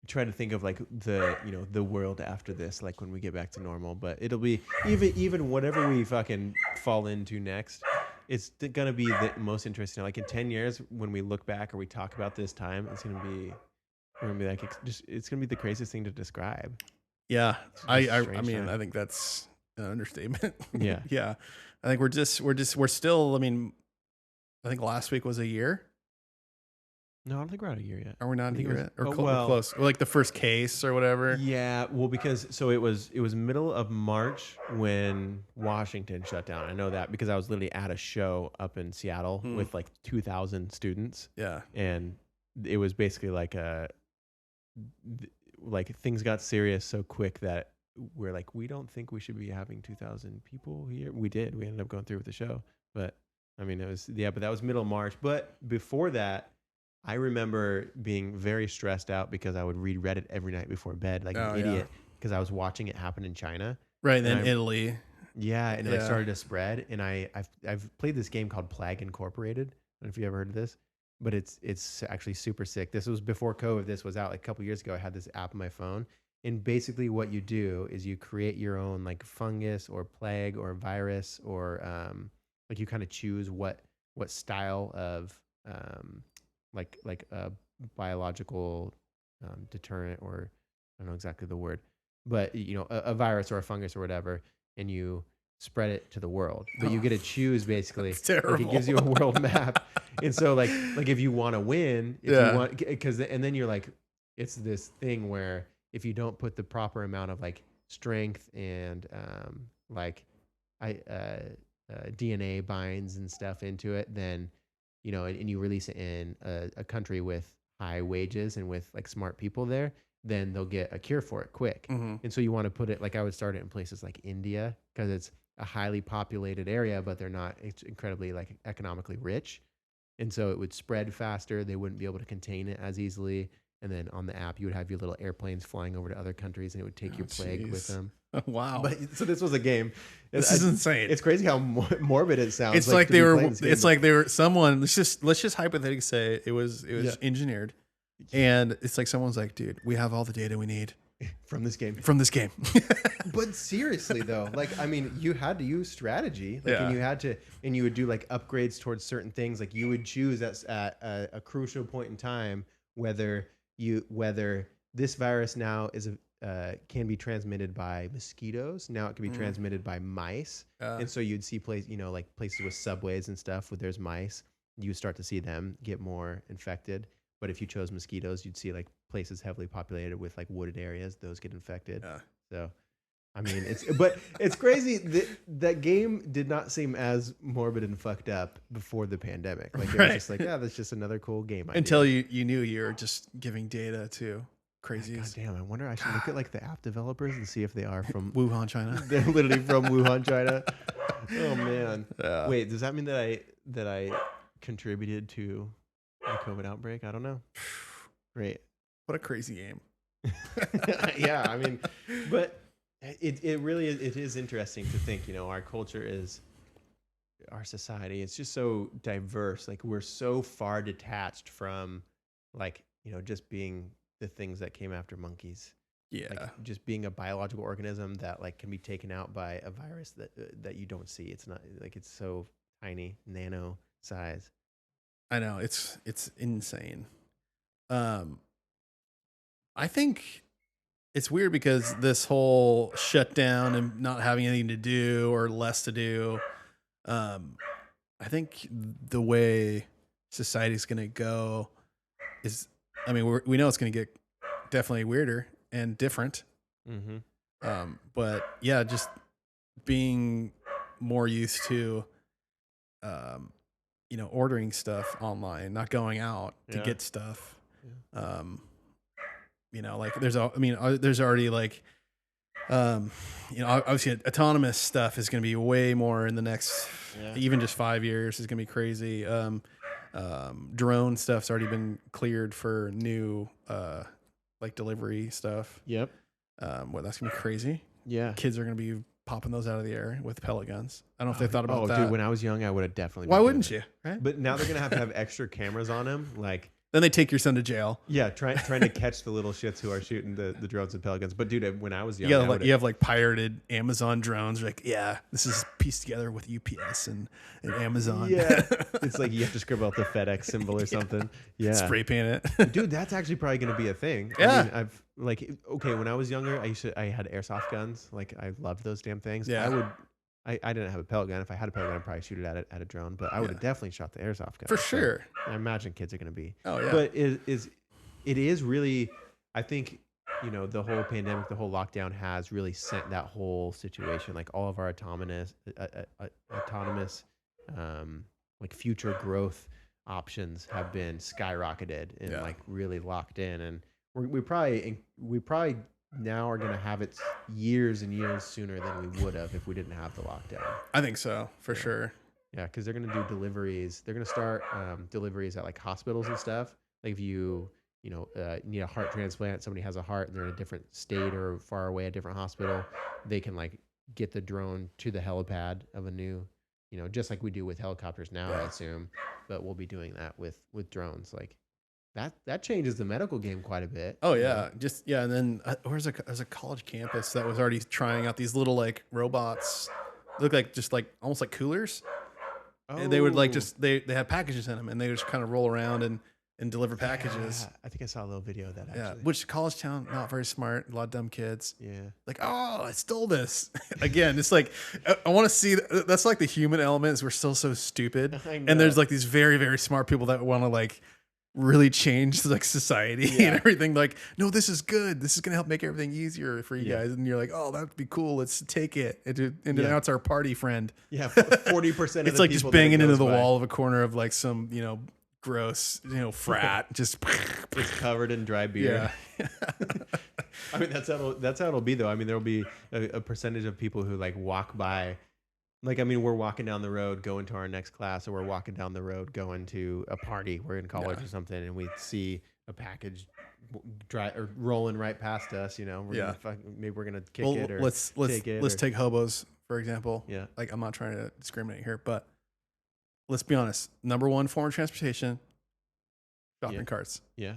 try to think of like the world after this, like when we get back to normal. But it'll be even whatever we fucking fall into next. It's gonna be the most interesting. Like in 10 years, when we look back or we talk about this time, it's gonna be like it's gonna be the craziest thing to describe. Yeah, I mean, time. I think that's an understatement. Yeah. Yeah. I think we're still. I mean, I think last week was a year. No, I don't think we're out a year yet. Are we not I a think year it yet? Or was- close? Or like the first case or whatever. Yeah, well, because it was middle of March when Washington shut down. I know that because I was literally at a show up in Seattle with like 2,000 students. Yeah. And it was basically like things got serious so quick that we're like, we don't think we should be having 2,000 people here. We did. We ended up going through with the show. But I mean, but that was middle of March. But before that, I remember being very stressed out because I would read Reddit every night before bed, like an idiot, because I was watching it happen in China. Right. And then Italy. Yeah. And it like started to spread. And I've played this game called Plague Incorporated. I don't know if you ever heard of this, but it's actually super sick. This was before COVID. This was out like a couple years ago. I had this app on my phone. And basically what you do is you create your own like fungus or plague or virus or like you kind of choose what style of like a biological deterrent, or I don't know exactly the word, but a virus or a fungus or whatever, and you spread it to the world. But you get to choose basically. That's terrible. Like it gives you a world map, and so like if you want to win, if you want, because and then you're like, it's this thing where if you don't put the proper amount of like strength and DNA binds and stuff into it, then and you release it in a country with high wages and with like smart people there, then they'll get a cure for it quick. And so you want to put it, like I would start it in places like India, because it's a highly populated area, but it's incredibly like economically rich. And so it would spread faster. They wouldn't be able to contain it as easily. And then on the app, you would have your little airplanes flying over to other countries, and it would take your plague with them. Wow. But so this was a game. This is insane. It's crazy how morbid it sounds. It's like they were someone. Let's just hypothetically say it was engineered, and it's like someone's like, dude, we have all the data we need from this game. But seriously though, like I mean, you had to use strategy, like, and you would do like upgrades towards certain things. Like you would choose at a crucial point in time whether this virus now can be transmitted by mosquitoes. Now it can be transmitted by mice. And so you'd see like places with subways and stuff where there's mice, you start to see them get more infected. But if you chose mosquitoes, you'd see like places heavily populated with like wooded areas, those get infected. So, I mean, it's crazy that game did not seem as morbid and fucked up before the pandemic. Like it was just like, that's just another cool game idea. Until you knew you were just giving data to crazies. God damn, I wonder, I should look at like the app developers and see if they are from Wuhan, China. They're literally from Wuhan, China. Oh man. Wait, does that mean that I contributed to the COVID outbreak? I don't know. Great. What a crazy game. Yeah, I mean, but it really is interesting to think, our culture our society, it's just so diverse. Like we're so far detached from like, just being the things that came after monkeys. Yeah. Like just being a biological organism that like can be taken out by a virus that you don't see. It's not like, it's so tiny, nano size. I know, it's insane. I think it's weird because this whole shutdown and not having anything to do or less to do, I think the way society's going to go is, I mean, we know it's going to get definitely weirder and different. But yeah, just being more used to, ordering stuff online, not going out to get stuff. Like there's already like, obviously autonomous stuff is going to be way more in the next, even just 5 years is going to be crazy. Drone stuff's already been cleared for new, like delivery stuff. Yep. That's going to be crazy. Yeah. Kids are going to be popping those out of the air with pellet guns. I don't know if they thought about that. Dude, when I was young, I would have definitely. Why wouldn't you? Right? But now they're going to have extra cameras on them. Like, then they take your son to jail. Yeah, trying to catch the little shits who are shooting the drones with pellet guns. But dude, when I was young, you have like pirated Amazon drones. You're like, this is pieced together with UPS and Amazon. Yeah, it's like you have to scribble out the FedEx symbol or something. Yeah, spray paint it. Dude, that's actually probably going to be a thing. Yeah, I mean, when I was younger, I had airsoft guns. Like I loved those damn things. Yeah, I didn't have a pellet gun. If I had a pellet gun, I'd probably shoot it at a drone. But I would have definitely shot the airsoft gun. For sure. I imagine kids are going to be. Oh, yeah. But it is really, I think, the whole pandemic, the whole lockdown has really sent that whole situation, like all of our autonomous like future growth options have been skyrocketed and like really locked in. And we probably now are going to have it years and years sooner than we would have if we didn't have the lockdown. I think so, for sure. Yeah, because they're going to do deliveries. They're going to start deliveries at like hospitals and stuff. Like if you need a heart transplant, somebody has a heart and they're in a different state or far away, a different hospital, they can like get the drone to the helipad of a new, just like we do with helicopters now, I assume. But we'll be doing that with drones. Like that changes the medical game quite a bit. Oh yeah, and then there's a college campus that was already trying out these little like robots, look like just like almost like coolers. And they would like just they had packages in them, and they would just kind of roll around and deliver packages. Yeah, I think I saw a little video of that actually. Yeah, which college town, not very smart, a lot of dumb kids. Yeah. Like, oh, I stole this. Again, it's like, I want to see, that's like the human elements. We're still so stupid. And there's like these very, very smart people that want to like really change like society and everything. Like, no, this is good. This is going to help make everything easier for you guys. And you're like, oh, that'd be cool. Let's take it. And now it's our party friend. Yeah, 40% of it's like just banging into the wall of a corner of like some, gross, frat, just it's covered in dry beer. Yeah. I mean, that's how it'll be though. I mean, there'll be a percentage of people who like walk by. Like, I mean, we're walking down the road going to our next class, or we're walking down the road going to a party. We're in college or something, and we see a package rolling right past us. Maybe we're gonna kick it, or let's take hobos for example. Yeah, like I'm not trying to discriminate here, but let's be honest. Number one form of transportation, shopping carts. Yeah.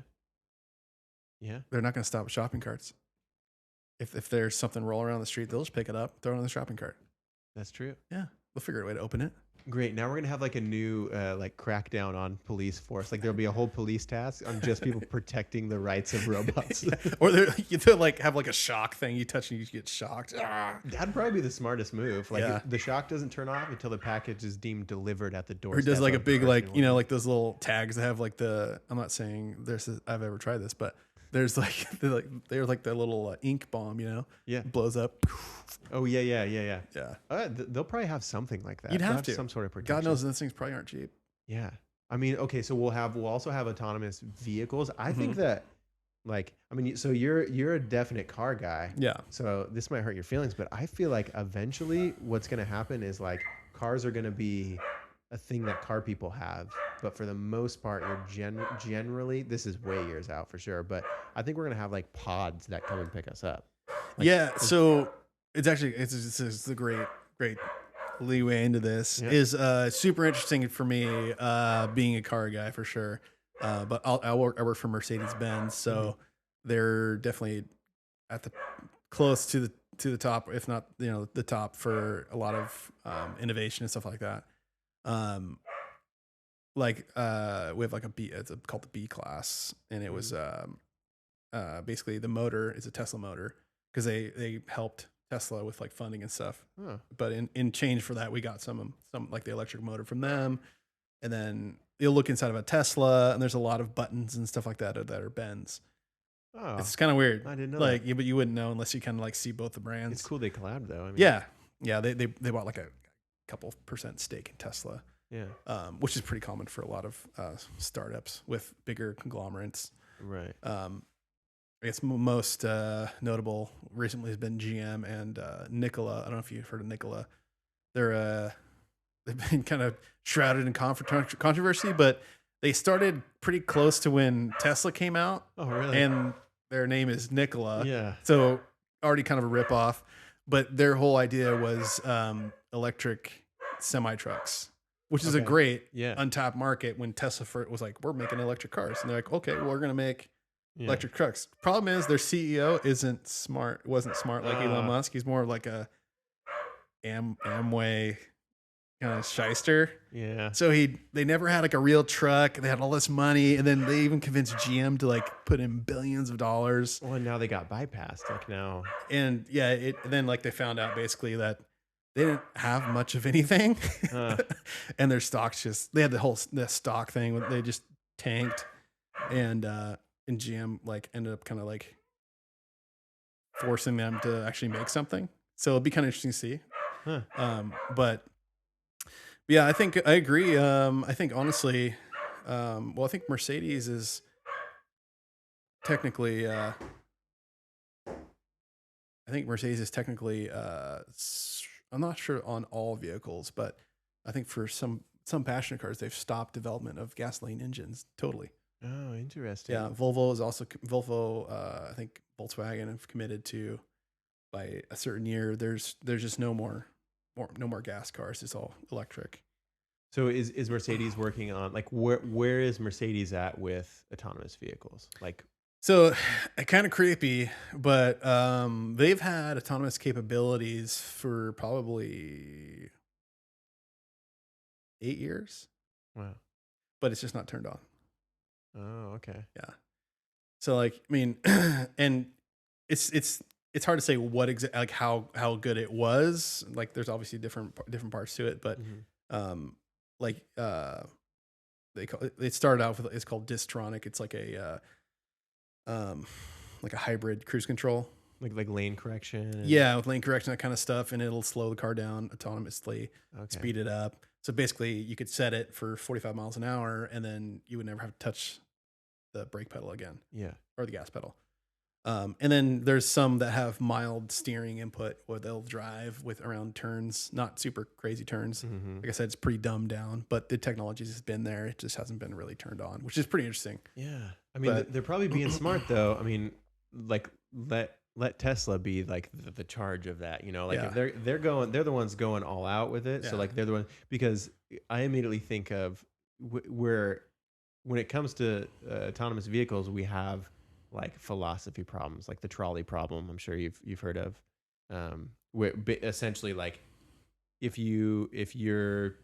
Yeah. They're not going to stop at shopping carts. If there's something rolling around the street, they'll just pick it up, throw it in the shopping cart. That's true. Yeah. They'll figure a way to open it. Great. Now we're going to have like a new like crackdown on police force. Like there'll be a whole police task on just people protecting the rights of robots. Yeah. Or they'll like have like a shock thing. You touch and you get shocked. Ah. That'd probably be the smartest move. Like the shock doesn't turn off until the package is deemed delivered at the door. Or he does like a big like, like those little tags that have like I'm not saying I've ever tried this, but there's like they're like the little ink bomb, Yeah. Blows up. Oh yeah. Yeah. They'll probably have something like that. You'd have to. Some sort of protection. God knows those things probably aren't cheap. Yeah. I mean, okay, so we'll also have autonomous vehicles. I think that so you're a definite car guy. Yeah. So this might hurt your feelings, but I feel like eventually what's going to happen is like cars are going to be a thing that car people have, but for the most part, you're generally, this is way years out for sure, but I think we're going to have like pods that come and pick us up. Like, so it's actually, it's a great leeway into this. Is super interesting for me, being a car guy for sure. But I work for Mercedes-Benz, so they're definitely at the close to the top, if not the top for a lot of innovation and stuff like that. We have like a B, it's called the B class, and it was basically the motor is a Tesla motor because they helped Tesla with like funding and stuff. Huh. But in change for that, we got some like the electric motor from them, and then you'll look inside of a Tesla, and there's a lot of buttons and stuff like that are Benz. Oh, it's kind of weird. I didn't know. Like, but you wouldn't know unless you kind of like see both the brands. It's cool they collabed though. I mean, yeah. They bought like a couple % stake in Tesla. Yeah. Which is pretty common for a lot of startups with bigger conglomerates. Right. I guess most notable recently has been GM and Nikola. I don't know if you've heard of Nikola. They've been kind of shrouded in controversy, but they started pretty close to when Tesla came out. Oh, really? And their name is Nikola. Yeah. So already kind of a ripoff, but their whole idea was electric semi trucks, which is a great untapped market. When Tesla was like, we're making electric cars, and they're like, okay, well, we're going to make electric trucks. Problem is their CEO wasn't smart like Elon Musk. He's more like a Amway kind of shyster. Yeah. So they never had like a real truck. They had all this money, and then they even convinced GM to like put in billions of dollars. Well, and now they got bypassed. Like now. And then like they found out basically that they didn't have much of anything, and their stocks they had the stock thing. They just tanked, and GM like ended up kind of like forcing them to actually make something. So it'd be kind of interesting to see. But yeah, I think I agree. I think honestly, I think Mercedes is technically. I'm not sure on all vehicles, but I think for some passenger cars, they've stopped development of gasoline engines totally. Oh, interesting. Yeah, Volvo is also I think Volkswagen have committed to by a certain year. There's just no more gas cars. It's all electric. So is Mercedes working on like where is Mercedes at with autonomous vehicles? Like. So kind of creepy, but they've had autonomous capabilities for probably 8 years, Wow. but it's just not turned on. Oh, okay. Yeah. So like, I mean, and it's hard to say what like how good it was. Like there's obviously different parts to it, but like it started out with, it's called Distronic. It's like a hybrid cruise control. Like lane correction. Yeah, with lane correction, that kind of stuff, and it'll slow the car down autonomously, speed it up. So basically, you could set it for 45 miles an hour, and then you would never have to touch the brake pedal again. Yeah. Or the gas pedal. And then there's some that have mild steering input where they'll drive with around turns, not super crazy turns. Like I said, it's pretty dumbed down, but the technology has been there. It just hasn't been really turned on, which is pretty interesting. Yeah. I mean, they're probably being smart though. I mean, like let Tesla be like the charge of that, you know, like if they're the ones going all out with it. So like they're the one, because I immediately think of where when it comes to autonomous vehicles, we have like philosophy problems, like the trolley problem. I'm sure you've heard of, where essentially like if you're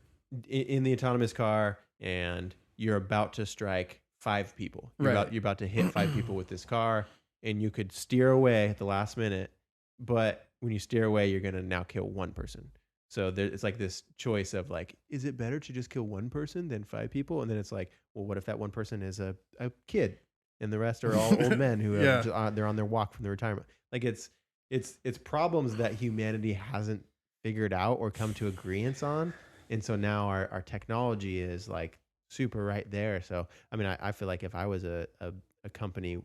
in the autonomous car and you're about to strike 5 people, you're about to hit 5 people with this car, and you could steer away at the last minute, but when you steer away, you're gonna now kill 1 person. So it's like this choice of like, is it better to just kill 1 person than 5 people? And then it's like, well, what if that 1 person is a kid? And the rest are all old men who they're on their walk from the retirement. Like it's problems that humanity hasn't figured out or come to agreement on. And so now our technology is like super right there. So, I mean, I feel like if I was a company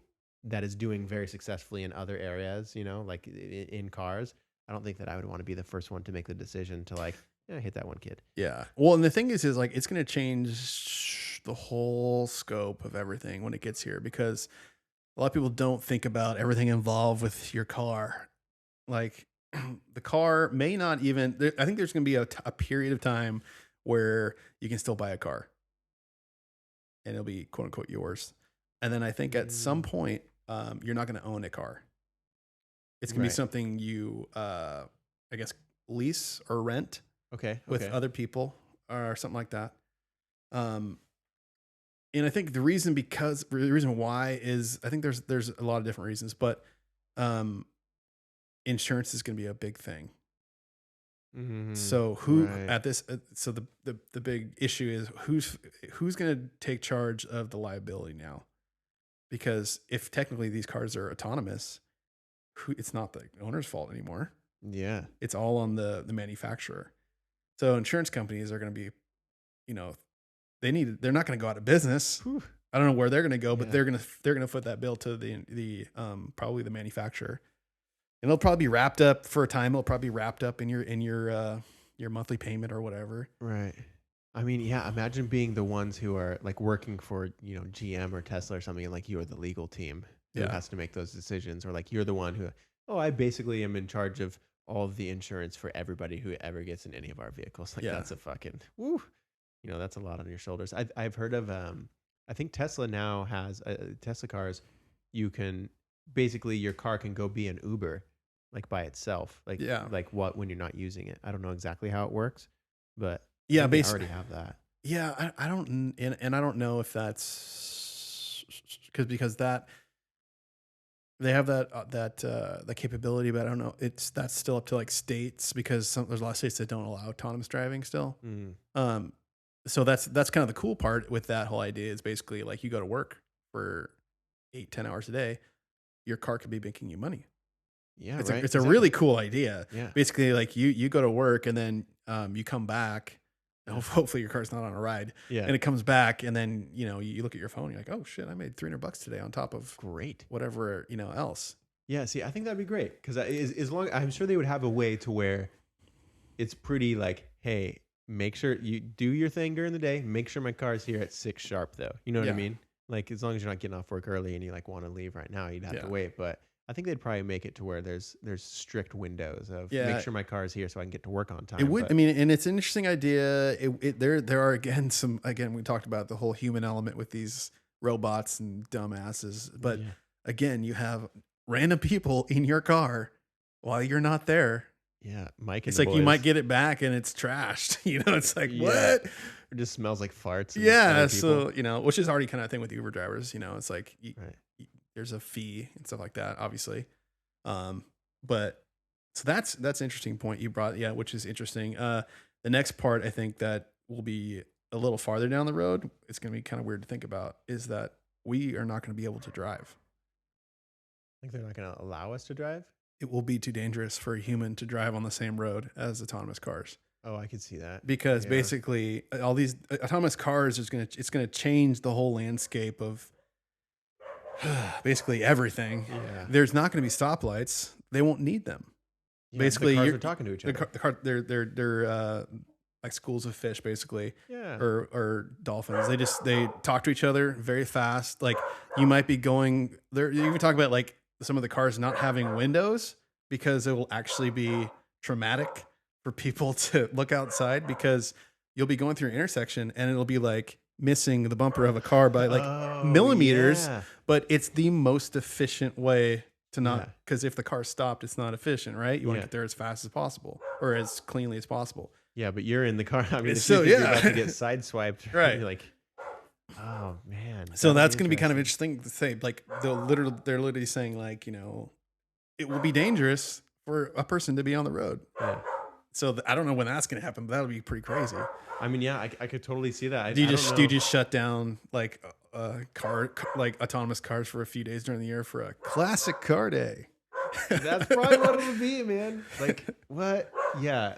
that is doing very successfully in other areas, you know, like in cars, I don't think that I would want to be the first one to make the decision to like, hit that 1 kid. Yeah. Well, and the thing is like, it's going to change the whole scope of everything when it gets here, because a lot of people don't think about everything involved with your car. Like the car may not even, I think there's going to be a period of time where you can still buy a car and it'll be quote unquote yours. And then I think at some point, you're not going to own a car. It's going to be something you, I guess, lease or rent. With other people or something like that. And I think the reason why is, I think there's a lot of different reasons, but insurance is going to be a big thing. So so the big issue is who's going to take charge of the liability now? Because if technically these cars are autonomous, it's not the owner's fault anymore. Yeah. It's all on the manufacturer. So insurance companies are going to be, you know, they're not going to go out of business. Whew. I don't know where they're going to go, but they're going to foot that bill to the probably the manufacturer, and it'll probably be wrapped up for a time. It'll probably be wrapped up in your monthly payment or whatever. Right. I mean, yeah. Imagine being the ones who are like working for, you know, GM or Tesla or something, and like you're the legal team who has to make those decisions, or like you're the one who, I basically am in charge of all of the insurance for everybody who ever gets in any of our vehicles. Like that's a fucking, woo, you know, that's a lot on your shoulders. I've heard of, I think Tesla now has Tesla cars. You can basically, your car can go be an Uber, like by itself. Like, when you're not using it. I don't know exactly how it works, but basically I already have that. Yeah. I don't, and I don't know if that's because that, they have that capability, but I don't know. That's still up to like states, because there's a lot of states that don't allow autonomous driving still. So that's kind of the cool part with that whole idea is basically like you go to work for 8-10 hours a day, your car could be making you money. Yeah, it's a really cool idea. Yeah. Basically, like you go to work and then you come back. Hopefully your car's not on a ride. Yeah. And it comes back, and then, you know, you look at your phone, you're like, oh shit, I made $300 today on top of whatever, you know, else. Yeah. See, I think that'd be great, because as long, I'm sure they would have a way to where it's pretty like, hey, make sure you do your thing during the day. Make sure my car's here at 6 sharp though. You know what I mean? Like, as long as you're not getting off work early and you like want to leave right now, you'd have to wait. But I think they'd probably make it to where there's strict windows of make sure my car is here so I can get to work on time. It would, I mean, and it's an interesting idea. There are again, we talked about the whole human element with these robots and dumbasses, but again, you have random people in your car while you're not there. Yeah, Mike. It's like you might get it back and it's trashed. You know, it's like what? It just smells like farts. And Yeah, other so people. which is already kind of thing with Uber drivers. It's like Right. there's a fee and stuff like that, obviously. But so that's an interesting point you brought. Yeah, which is interesting. The next part I think that will be a little farther down the road. It's going to be kind of weird to think about is that we are not going to be able to drive. Like they're not going to allow us to drive. It will be too dangerous for a human to drive on the same road as autonomous cars. Oh, I could see that. Because basically all these autonomous cars it's going to change the whole landscape of basically everything. Yeah. There's not going to be stoplights. They won't need them. Yeah, Basically, the cars you're are talking to each other. They're like schools of fish, basically, Yeah. or dolphins. They talk to each other very fast. Like you might be going there. You can talk about like some of the cars not having windows because it will actually be traumatic for people to look outside because you'll be going through an intersection and it'll be like missing the bumper of a car by like millimeters. Yeah. But it's the most efficient way to not, Yeah. because if the car stopped, it's not efficient, right? You want to Yeah. get there as fast as possible or as cleanly as possible. Yeah, but you're in the car. I mean, if So, you think yeah. you're about to get sideswiped, Right. You're like, oh man. So that'd that's going to be kind of interesting to say. Like they're literally saying like, it will be dangerous for a person to be on the road. Yeah. So I don't know when that's going to happen, but that'll be pretty crazy. I mean, yeah, I could totally see that. Do you I don't just know. shut down like like autonomous cars for a few days during the year for a classic car day? That's probably what it would be, man. Like what? Yeah.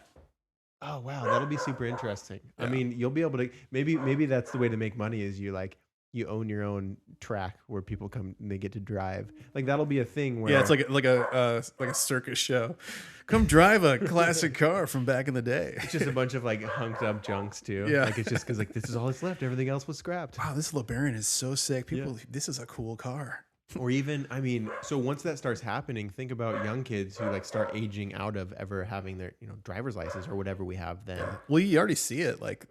Oh wow, that'll be super interesting. I Yeah. mean, you'll be able to maybe that's the way to make money is you own your own track where people come and they get to drive. Like that'll be a thing where Yeah, it's like a circus show. Come drive a classic car from back in the day. it's just a bunch of like hunked up junks too. Yeah. Like it's just because like this is all that's left. Everything else was scrapped. Wow, this LeBaron is so sick. People, this is a cool car. Or even, I mean, so once that starts happening, think about young kids who like start aging out of ever having their, driver's license or whatever we have then. Well, you already see it. Like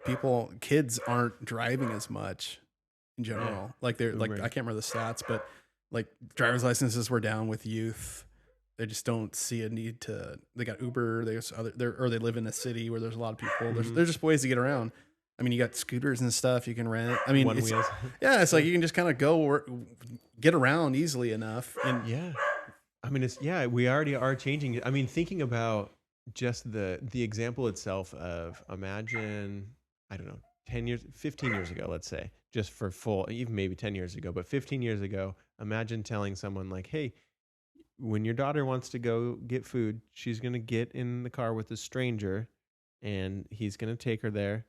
kids aren't driving as much in general. Yeah. Like they're like, Boomers. I can't remember the stats, but like driver's licenses were down with youth. They just don't see a need to. They got Uber. Or they live in a city where there's a lot of people. There's just ways to get around. I mean, you got scooters and stuff you can rent. I mean, One wheels. Yeah, it's like you can just kind of go or get around easily enough. And Yeah. I mean, we already are changing it. I mean, thinking about just the example itself of imagine, I don't know, 15 years ago, let's say, just for full, even maybe 10 years ago, but 15 years ago, imagine telling someone like, hey, when your daughter wants to go get food, she's going to get in the car with a stranger and he's going to take her there.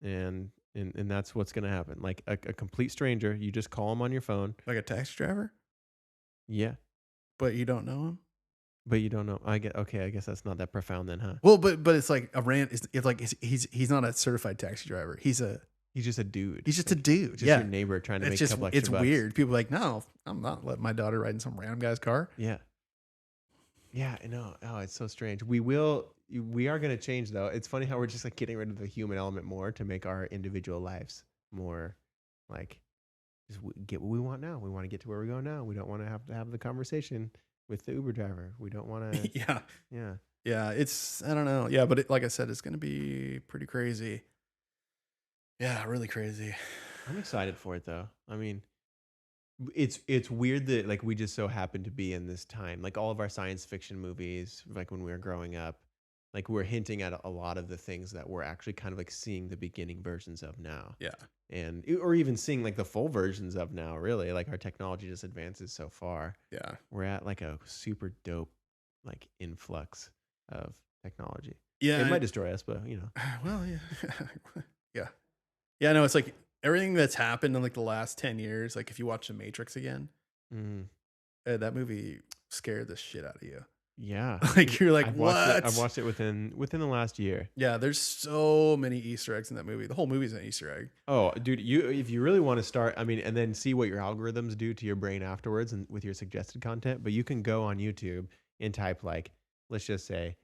And that's what's going to happen. Like a complete stranger, you just call him on your phone. like a taxi driver, Yeah. but you don't know him. But you don't know. I guess that's not that profound then, huh? Well, but it's like it's like he's not a certified taxi driver. He's Just a dude. just a dude. Just Yeah, your neighbor trying to it's make just a couple extra it's bucks. weird. People are like, no, I'm not letting my daughter ride in some random guy's car. Yeah. Yeah, I know. Oh, it's so strange. We are going to change though. It's funny how we're just like getting rid of the human element more to make our individual lives more like just get what we want now. We want to get to where we're going now. We don't want to have the conversation with the Uber driver. We don't want to. Yeah, Yeah. yeah. It's I don't know. Yeah, but like I said, it's gonna be pretty crazy. Yeah, really crazy. I'm excited for it though. I mean, it's weird that like we just so happen to be in this time. Like all of our science fiction movies, like when we were growing up, like we're hinting at a lot of the things that we're actually kind of like seeing the beginning versions of now. Yeah, And or even seeing like the full versions of now, really. Like our technology just advances so far. yeah. We're at like a super dope like influx of technology. Yeah, It might destroy us, but well, yeah, yeah, yeah. No, it's like everything that's happened in like the last 10 years. Like if you watch The Matrix again, Mm, that movie scared the shit out of you. yeah. Like you're like, I've what? watched it within the last year. Yeah, there's so many Easter eggs in that movie. The whole movie's an Easter egg. Oh, dude, if you really want to start, I mean, and then see what your algorithms do to your brain afterwards and with your suggested content, but you can go on YouTube and type like, let's just say,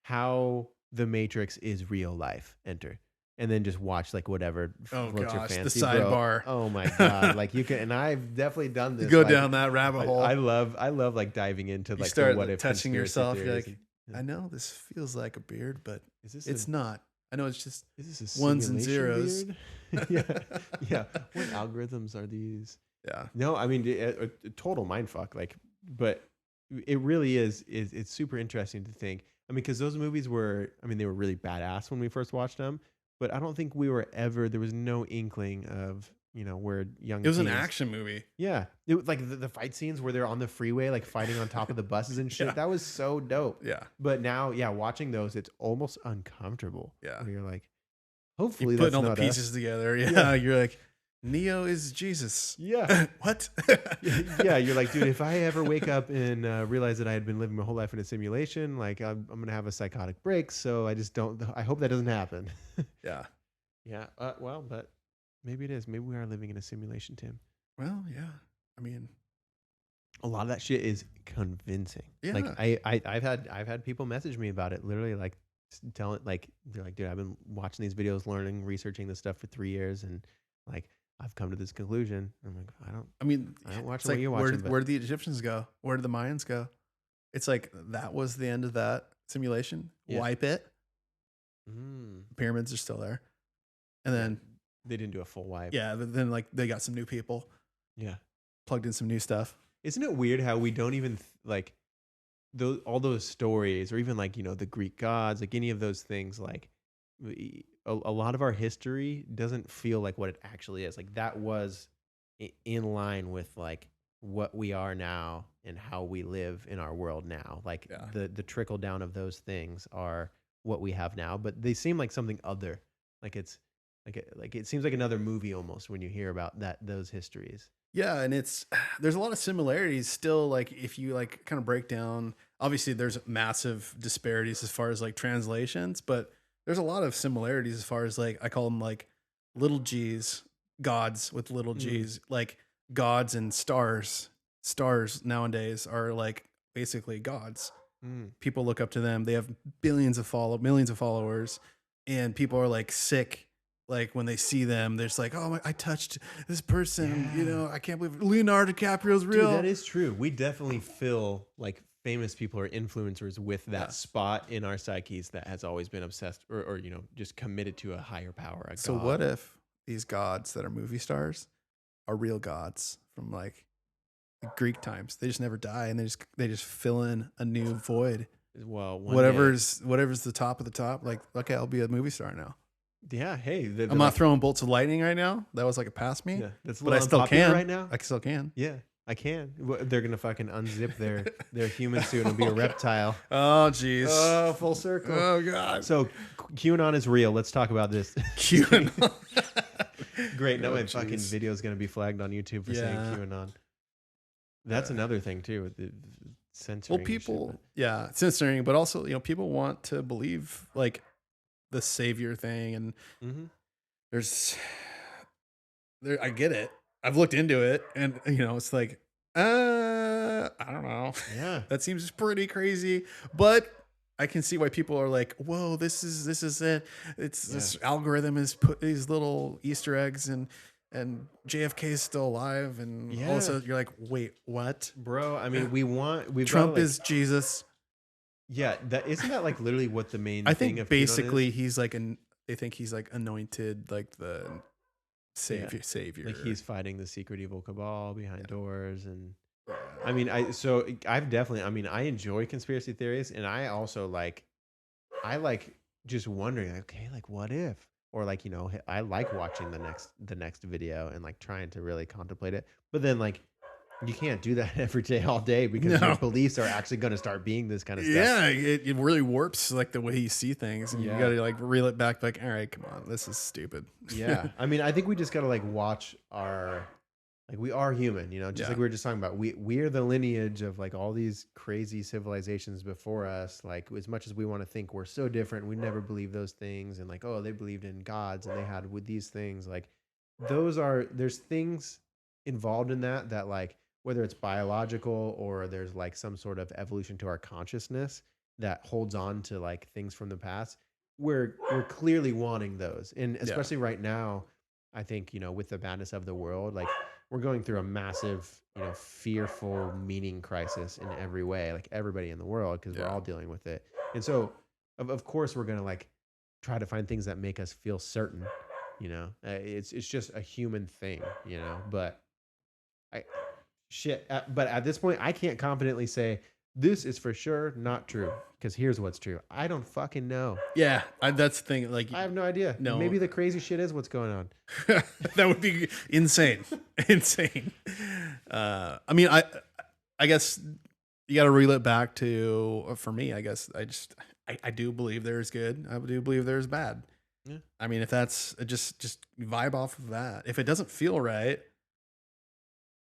how The Matrix is real life, enter. And then just watch like whatever Oh floats your gosh, the fancy, sidebar. bro. Oh my god, like you can, and I've definitely done this. Go like, down that rabbit hole. I love like diving into You like start the what if touching conspiracy yourself. You're theories like, and- I know this feels like a beard, but is this it's not. I know it's just Is this a ones and simulation, zeros. dude? Yeah, yeah. What algorithms are these? Yeah. No, I mean a total mind fuck. Like, but it really is. It's super interesting to think. I mean, because those movies were, I mean, they were really badass when we first watched them, but I don't think we were ever. There was no inkling of where young. It was an teens- action movie. Yeah, it was like the fight scenes where they're on the freeway, like fighting on top of the buses and shit. Yeah. That was so dope. Yeah. But now, yeah, watching those, it's almost uncomfortable. Yeah. Where you're like, hopefully, You're putting that's all the not pieces us. together. Yeah. Yeah. You're like, Neo is Jesus. Yeah. What? Yeah, you're like, dude, if I ever wake up and realize that I had been living my whole life in a simulation, like I'm gonna have a psychotic break. So I just don't. I hope that doesn't happen. Yeah. Yeah. Well, but maybe it is. Maybe we are living in a simulation, Tim. Well, yeah. I mean, A lot of that shit is convincing. Yeah. Like I've had people message me about it. Literally, like telling, like they're like, dude, I've been watching these videos, learning, researching this stuff for 3 years, and like I've come to this conclusion. I'm like, I don't watch it's what like, you're watching. where did the Egyptians go? Where did the Mayans go? It's like that was the end of that simulation. Yeah. Wipe it. Mm. Pyramids are still there. And then, They didn't do a full wipe. yeah, but then like they got some new people, Yeah. plugged in some new stuff. Isn't it weird how we don't even like all those stories, or even like the Greek gods, like any of those things, like a lot of our history doesn't feel like what it actually is. Like that was in line with like what we are now and how we live in our world now. Like Yeah. the trickle down of those things are what we have now, but they seem like something other. Like it's like it seems like another movie almost when you hear about those histories. Yeah, and there's a lot of similarities still. Like if you like kind of break down, obviously there's massive disparities as far as like translations, but there's a lot of similarities as far as like I call them like little G's, gods with little G's, like gods and stars. Stars nowadays are like basically gods. People look up to them. They have millions of followers, and people are like sick. Like when they see them, they're just like, "Oh, I touched this person." Yeah. I can't believe Leonardo DiCaprio's real. Dude, that is true. We definitely feel like famous people or influencers with that spot in our psyches that has always been obsessed or just committed to a higher power. A So god. what if these gods that are movie stars are real gods from like the Greek times? They just never die, and they just fill in a new void. Well, one Whatever's the top of the top. Like, okay, I'll be a movie star now. day- yeah. Hey, I'm not throwing bolts of lightning right now. That was like a past me. Yeah, that's a but I little still unpopular can right now. I still can. Yeah, I can. They're gonna fucking unzip their human suit and be a reptile. Oh, jeez. Oh, full circle. Oh, God. So QAnon is real. Let's talk about this. QAnon. Great. Now Oh, my fucking jeez. video is gonna be flagged on YouTube for saying Yeah. QAnon. That's another thing too with the censoring. Well, and shit, people, but- yeah, censoring, but also, people want to believe like the savior thing, and Mhm. I get it. I've looked into it, and it's like, I don't know. Yeah. That seems pretty crazy, but I can see why people are like, "Whoa, this is it. It's this algorithm has put these little Easter eggs, and JFK is still alive, and all of a sudden you're like, wait, what? Bro, I mean, we've Trump got, like, is Jesus." yeah. That isn't that like literally what the main I thing think of QAnon basically is? he's like they think he's like anointed, like the savior. Like he's fighting the secret evil cabal behind doors, and I mean, I've definitely, I mean, I enjoy conspiracy theories, and I also like just wondering, like, okay, like what if, or like I like watching the next video and like trying to really contemplate it, but then like you can't do that every day all day because No. your beliefs are actually going to start being this kind of stuff. Yeah, it really warps like the way you see things, and Yeah. you got to like reel it back. Like, all right, come on, this is stupid. Yeah. I mean, I think we just got to like watch like we are human, just Yeah. like we were just talking about. We're the lineage of like all these crazy civilizations before us. Like as much as we want to think we're so different, we never believe those things. And like, oh, they believed in gods and they had with these things. Like there's things involved in that like, whether it's biological or there's like some sort of evolution to our consciousness that holds on to like things from the past. We're clearly wanting those. And especially right now, I think, with the madness of the world, like we're going through a massive, fearful meaning crisis in every way, like everybody in the world, because we're all dealing with it. And so of course we're going to like try to find things that make us feel certain, you know. It's just a human thing, you know. But but at this point, I can't confidently say this is for sure not true, because here's what's true. I don't fucking know. Yeah, that's the thing. Like, I have no idea. No. Maybe the crazy shit is what's going on. that would be insane. Insane. I mean, I guess you got to reel it back to, for me, I guess I do believe there's good. I do believe there's bad. Yeah. I mean, if that's just vibe off of that. If it doesn't feel right,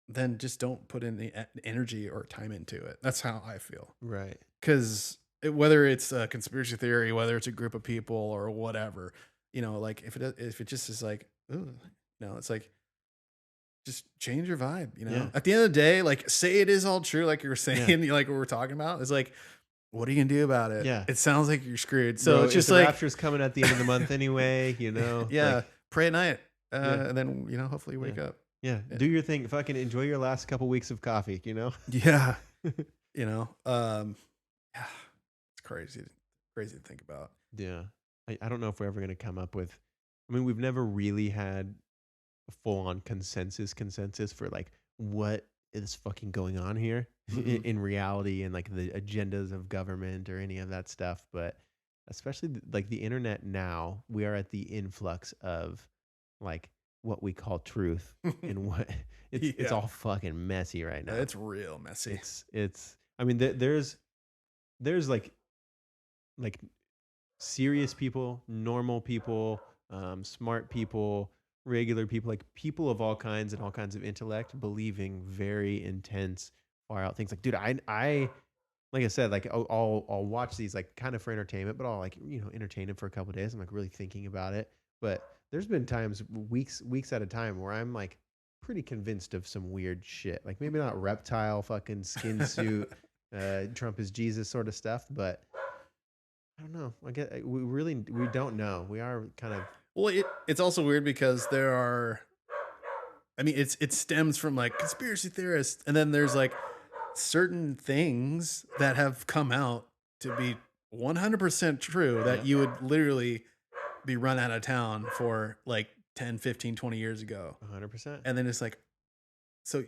then just don't put in the energy or time into it. That's how I feel. Right. Because whether it's a conspiracy theory, whether it's a group of people or whatever, you know, like if it just is like, ooh, no, it's like, just change your vibe, you know. Yeah. At the end of the day, like, say it is all true, like you were saying, like what we're talking about. It's like, what are you gonna do about it? Yeah. It sounds like you're screwed. So Bro, it's just if the like, rapture's coming at the end of the month anyway, you know. yeah, Like, pray at night, Yeah. and then, you know, hopefully you wake up. yeah, do your thing. Fucking enjoy your last couple weeks of coffee, you know. Yeah, you know, yeah, it's crazy to think about. Yeah, I don't know if we're ever gonna come up with. I mean, we've never really had a full-on consensus for like what is fucking going on here in reality, and like the agendas of government or any of that stuff. But especially like the internet now, we are at the influx of like what we call truth, and what it's all fucking messy right now. It's real messy. It's I mean, there's like serious people, normal people, smart people, regular people, like people of all kinds and all kinds of intellect, believing very intense, far out things. Like, dude, I like I said, like I'll watch these like kind of for entertainment, but I'll like, you know, entertain it for a couple of days. I'm like really thinking about it. But there's been times, weeks at a time, where I'm like pretty convinced of some weird shit. Like maybe not reptile fucking skin suit, Trump is Jesus sort of stuff, but I don't know. We don't know. We are kind of. Well, it's also weird because there are, I mean, it stems from like conspiracy theorists, and then there's like certain things that have come out to be 100% true that you would literally be run out of town for like 10, 15, 20 years ago. 100%. And then it's like, so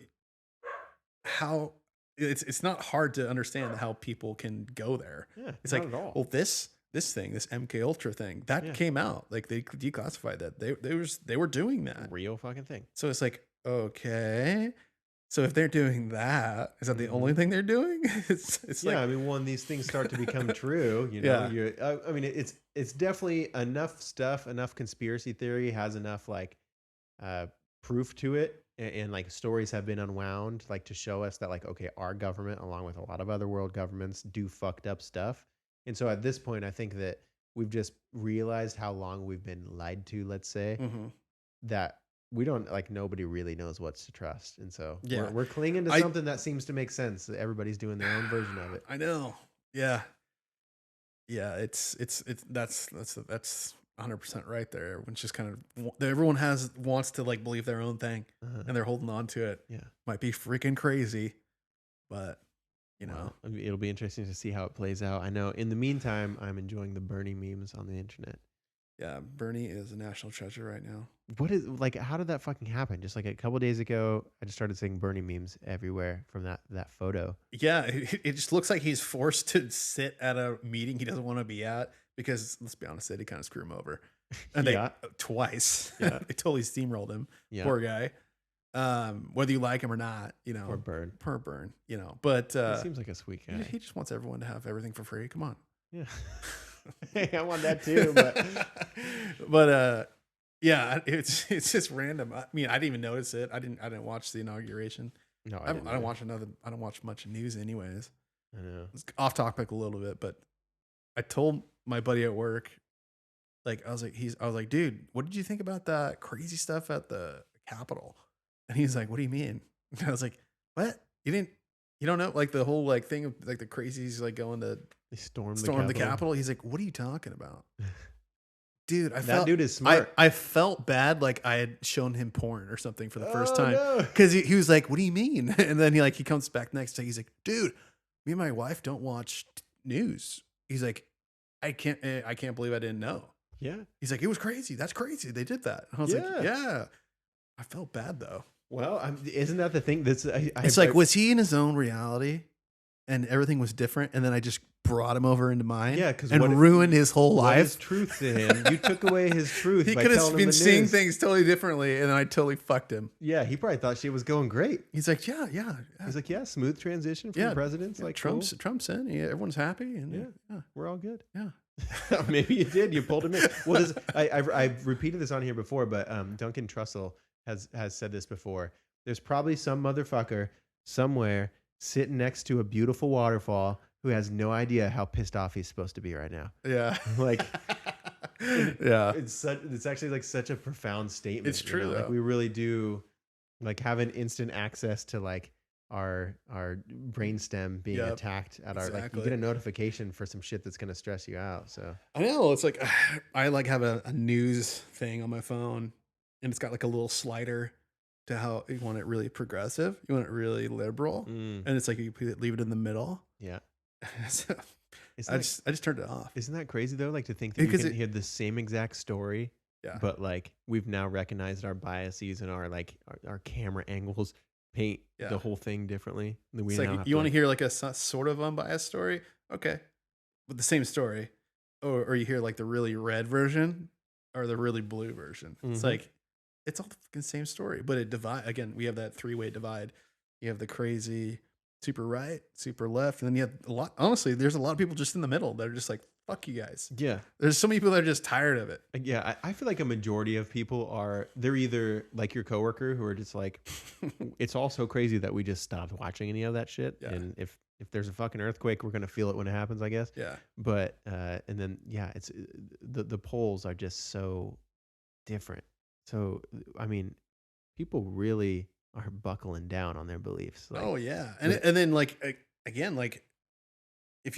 how it's not hard to understand how people can go there. Yeah, it's not like, at all. well, this thing, this MK Ultra thing, that came out. Like they declassified that. They were doing that. Real fucking thing. So it's like, okay. So if they're doing that, is that the only thing they're doing? It's yeah, like, I mean, when these things start to become true, you know, I mean, it's definitely enough stuff, enough conspiracy theory has enough like proof to it, and like stories have been unwound, like to show us that like, okay, our government, along with a lot of other world governments, do fucked up stuff. And so at this point, I think that we've just realized how long we've been lied to, let's say, that we don't, like, nobody really knows what's to trust. And so we're clinging to something that seems to make sense. That everybody's doing their own version of it. I know. Yeah. Yeah. It's that's 100% right there. Everyone's just kind of, everyone wants to like believe their own thing, and they're holding on to it. Yeah. Might be freaking crazy, but you know, I mean, it'll be interesting to see how it plays out. I know in the meantime, I'm enjoying the Bernie memes on the internet. yeah, Bernie is a national treasure right now. What is, like, how did that fucking happen? Just like a couple days ago, I just started seeing Bernie memes everywhere from that photo. Yeah, it just looks like he's forced to sit at a meeting he doesn't want to be at because, let's be honest, they kind of screw him over. And they twice. Yeah. They totally steamrolled him. Yeah. Poor guy. Whether you like him or not, you know. Poor Burn. You know. But he seems like a sweet guy. he just wants everyone to have everything for free. Come on. Yeah. Hey, I want that too, but yeah, it's just random. I mean, I didn't even notice it. I didn't watch the inauguration. No, I don't watch much news anyways. I know. It's off topic a little bit, but I told my buddy at work, like I was like, dude, what did you think about that crazy stuff at the Capitol? And he's like, what do you mean? And I was like, what? You don't know, like the whole like thing of like the crazies like going to They stormed the Capitol. He's like, what are you talking about? Dude, dude is smart. I felt bad, like I had shown him porn or something for the first time. No. Because he was like, what do you mean? And then he comes back next day. He's like, dude, me and my wife don't watch news. He's like, I can't believe I didn't know. Yeah. He's like, it was crazy. That's crazy. They did that. And I was like, yeah. I felt bad though. Well, isn't that the thing? It's like, was he in his own reality and everything was different? And then I just brought him over into mine. Yeah, because ruined his whole life. His truth to him. You took away his truth. He by could have telling him been the seeing news. things totally differently, and then I totally fucked him. Yeah, he probably thought she was going great. He's like, yeah. He's like, yeah, smooth transition from presidents. Like Trump's in. Yeah, everyone's happy, and we're all good. Yeah. Maybe you did. You pulled him in. Well, I've repeated this on here before, but Duncan Trussell has said this before. There's probably some motherfucker somewhere sitting next to a beautiful waterfall who has no idea how pissed off he's supposed to be right now. Yeah. Like, yeah. It's actually like such a profound statement. It's true. Like we really do like have an instant access to like our brainstem being attacked at our, like you get a notification for some shit that's going to stress you out. So I know it's like, I like have a news thing on my phone and it's got like a little slider to how you want it really progressive. You want it really liberal. And it's like, you leave it in the middle. Yeah. So I just turned it off. Isn't that crazy though? Like to think that you can hear the same exact story, but like we've now recognized our biases and our like our camera angles paint the whole thing differently. It's like you want to hear like a sort of unbiased story, okay, with the same story, or you hear like the really red version or the really blue version. It's like it's all the fucking same story, but it divide again. We have that 3-way divide. You have the crazy super right, super left, and then you have a lot. Honestly, there's a lot of people just in the middle that are just like, fuck you guys. Yeah. There's so many people that are just tired of it. Yeah. I feel like a majority of people they're either like your coworker who are just like, it's all so crazy that we just stopped watching any of that shit. Yeah. And if there's a fucking earthquake, we're going to feel it when it happens, I guess. Yeah. But, and then, it's the polls are just so different. So, I mean, people really are buckling down on their beliefs. Like, oh yeah. And then like, again, like if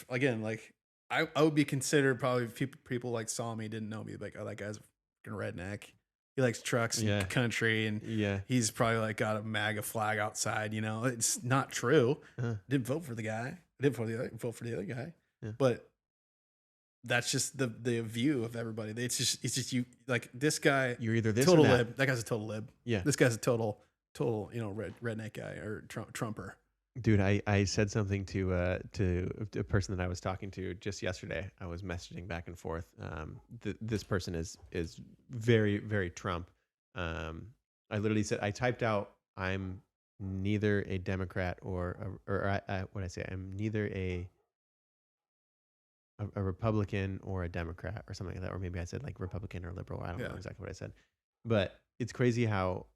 again, like I would be considered probably if people like saw me, didn't know me, like, oh, that guy's a fucking redneck. He likes trucks and country, and he's probably like got a MAGA flag outside. You know, it's not true. Didn't vote for the guy. Didn't vote for the other guy. Yeah. But that's just the view of everybody. It's just you like this guy. You're either this total or that. lib. That guy's a total lib. Yeah. This guy's a total redneck guy or Trumper. Dude, I said something to a person that I was talking to just yesterday. I was messaging back and forth. This person is very, very Trump. I literally said, I typed out, I'm neither a Democrat or what I say, I'm neither a Republican or a Democrat or something like that. Or maybe I said like Republican or liberal. I don't know exactly what I said. But it's crazy how,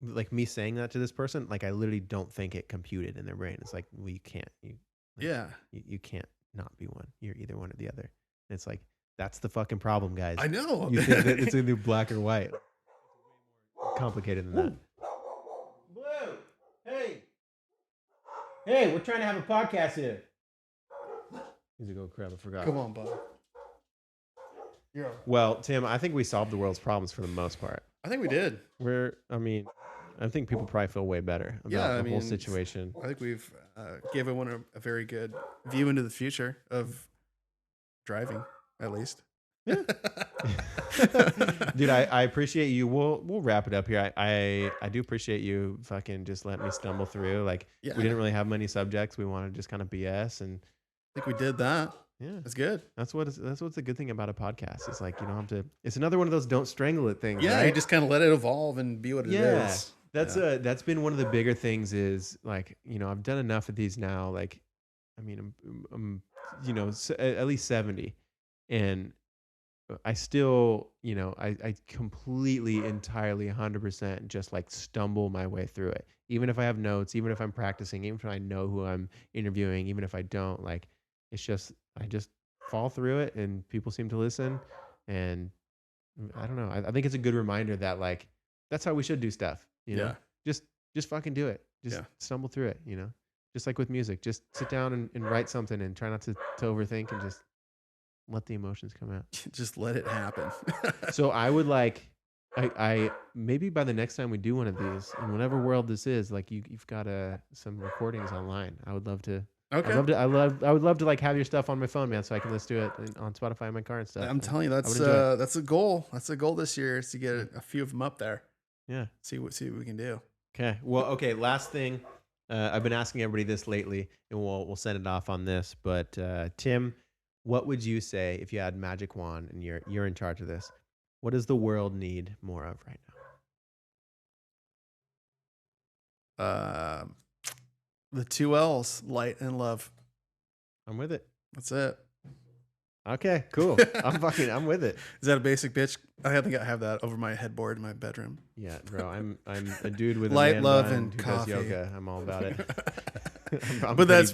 like me saying that to this person, like I literally don't think it computed in their brain. It's like, well, you can't. You can't not be one. You're either one or the other. And it's like, that's the fucking problem, guys. I know. You think that it's either black or white. Complicated than that. Blue, hey, we're trying to have a podcast here. He's a go crap. I forgot. Come on, bud. Well, Tim, I think we solved the world's problems for the most part. I think we did. I think people probably feel way better about the whole situation. I think we've gave everyone a very good view into the future of driving, at least. Yeah. Dude, I appreciate you. We'll wrap it up here. I do appreciate you fucking just letting me stumble through. Like we didn't really have many subjects. We wanted to just kind of BS, and I think we did that. Yeah, that's good. That's what's the good thing about a podcast. It's like you don't have to. It's another one of those don't strangle it things. Yeah, right? you just kind of let it evolve and be what it is. That's been one of the bigger things. Is like I've done enough of these now. Like, I mean, I'm at least 70, and I still I completely entirely 100% just like stumble my way through it. Even if I have notes, even if I'm practicing, even if I know who I'm interviewing, even if I don't, like it's just I just fall through it, and people seem to listen, and I don't know. I think it's a good reminder that like that's how we should do stuff. You know, just fucking do it. Just stumble through it. Just like with music, just sit down and write something, and try not to overthink, and just let the emotions come out. Just let it happen. So I would like, I maybe by the next time we do one of these, in whatever world this is, like you've got some recordings online. I would love to Okay. I would love to like have your stuff on my phone, man, so I can listen to it on Spotify in my car and stuff. I'm telling you, that's a goal. That's a goal this year is to get a few of them up there. Yeah. See what we can do. Okay. Well, okay. Last thing, I've been asking everybody this lately, and we'll send it off on this. But Tim, what would you say if you had magic wand and you're in charge of this? What does the world need more of right now? The 2 L's, light and love. I'm with it. That's it. Okay, cool. I'm with it. Is that a basic bitch? I think I have that over my headboard in my bedroom. Yeah, bro. I'm a dude with light, a man love, bun and who coffee. does yoga. I'm all about it. but that's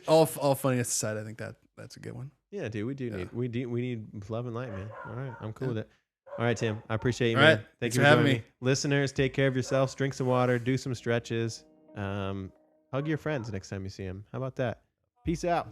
all funny aside. I think that's a good one. Yeah, dude. We need love and light, man. All right, I'm cool with it. All right, Tim. I appreciate you, all man. Right. Thank you for having me. Listeners, take care of yourselves. Drink some water. Do some stretches. Hug your friends next time you see them. How about that? Peace out.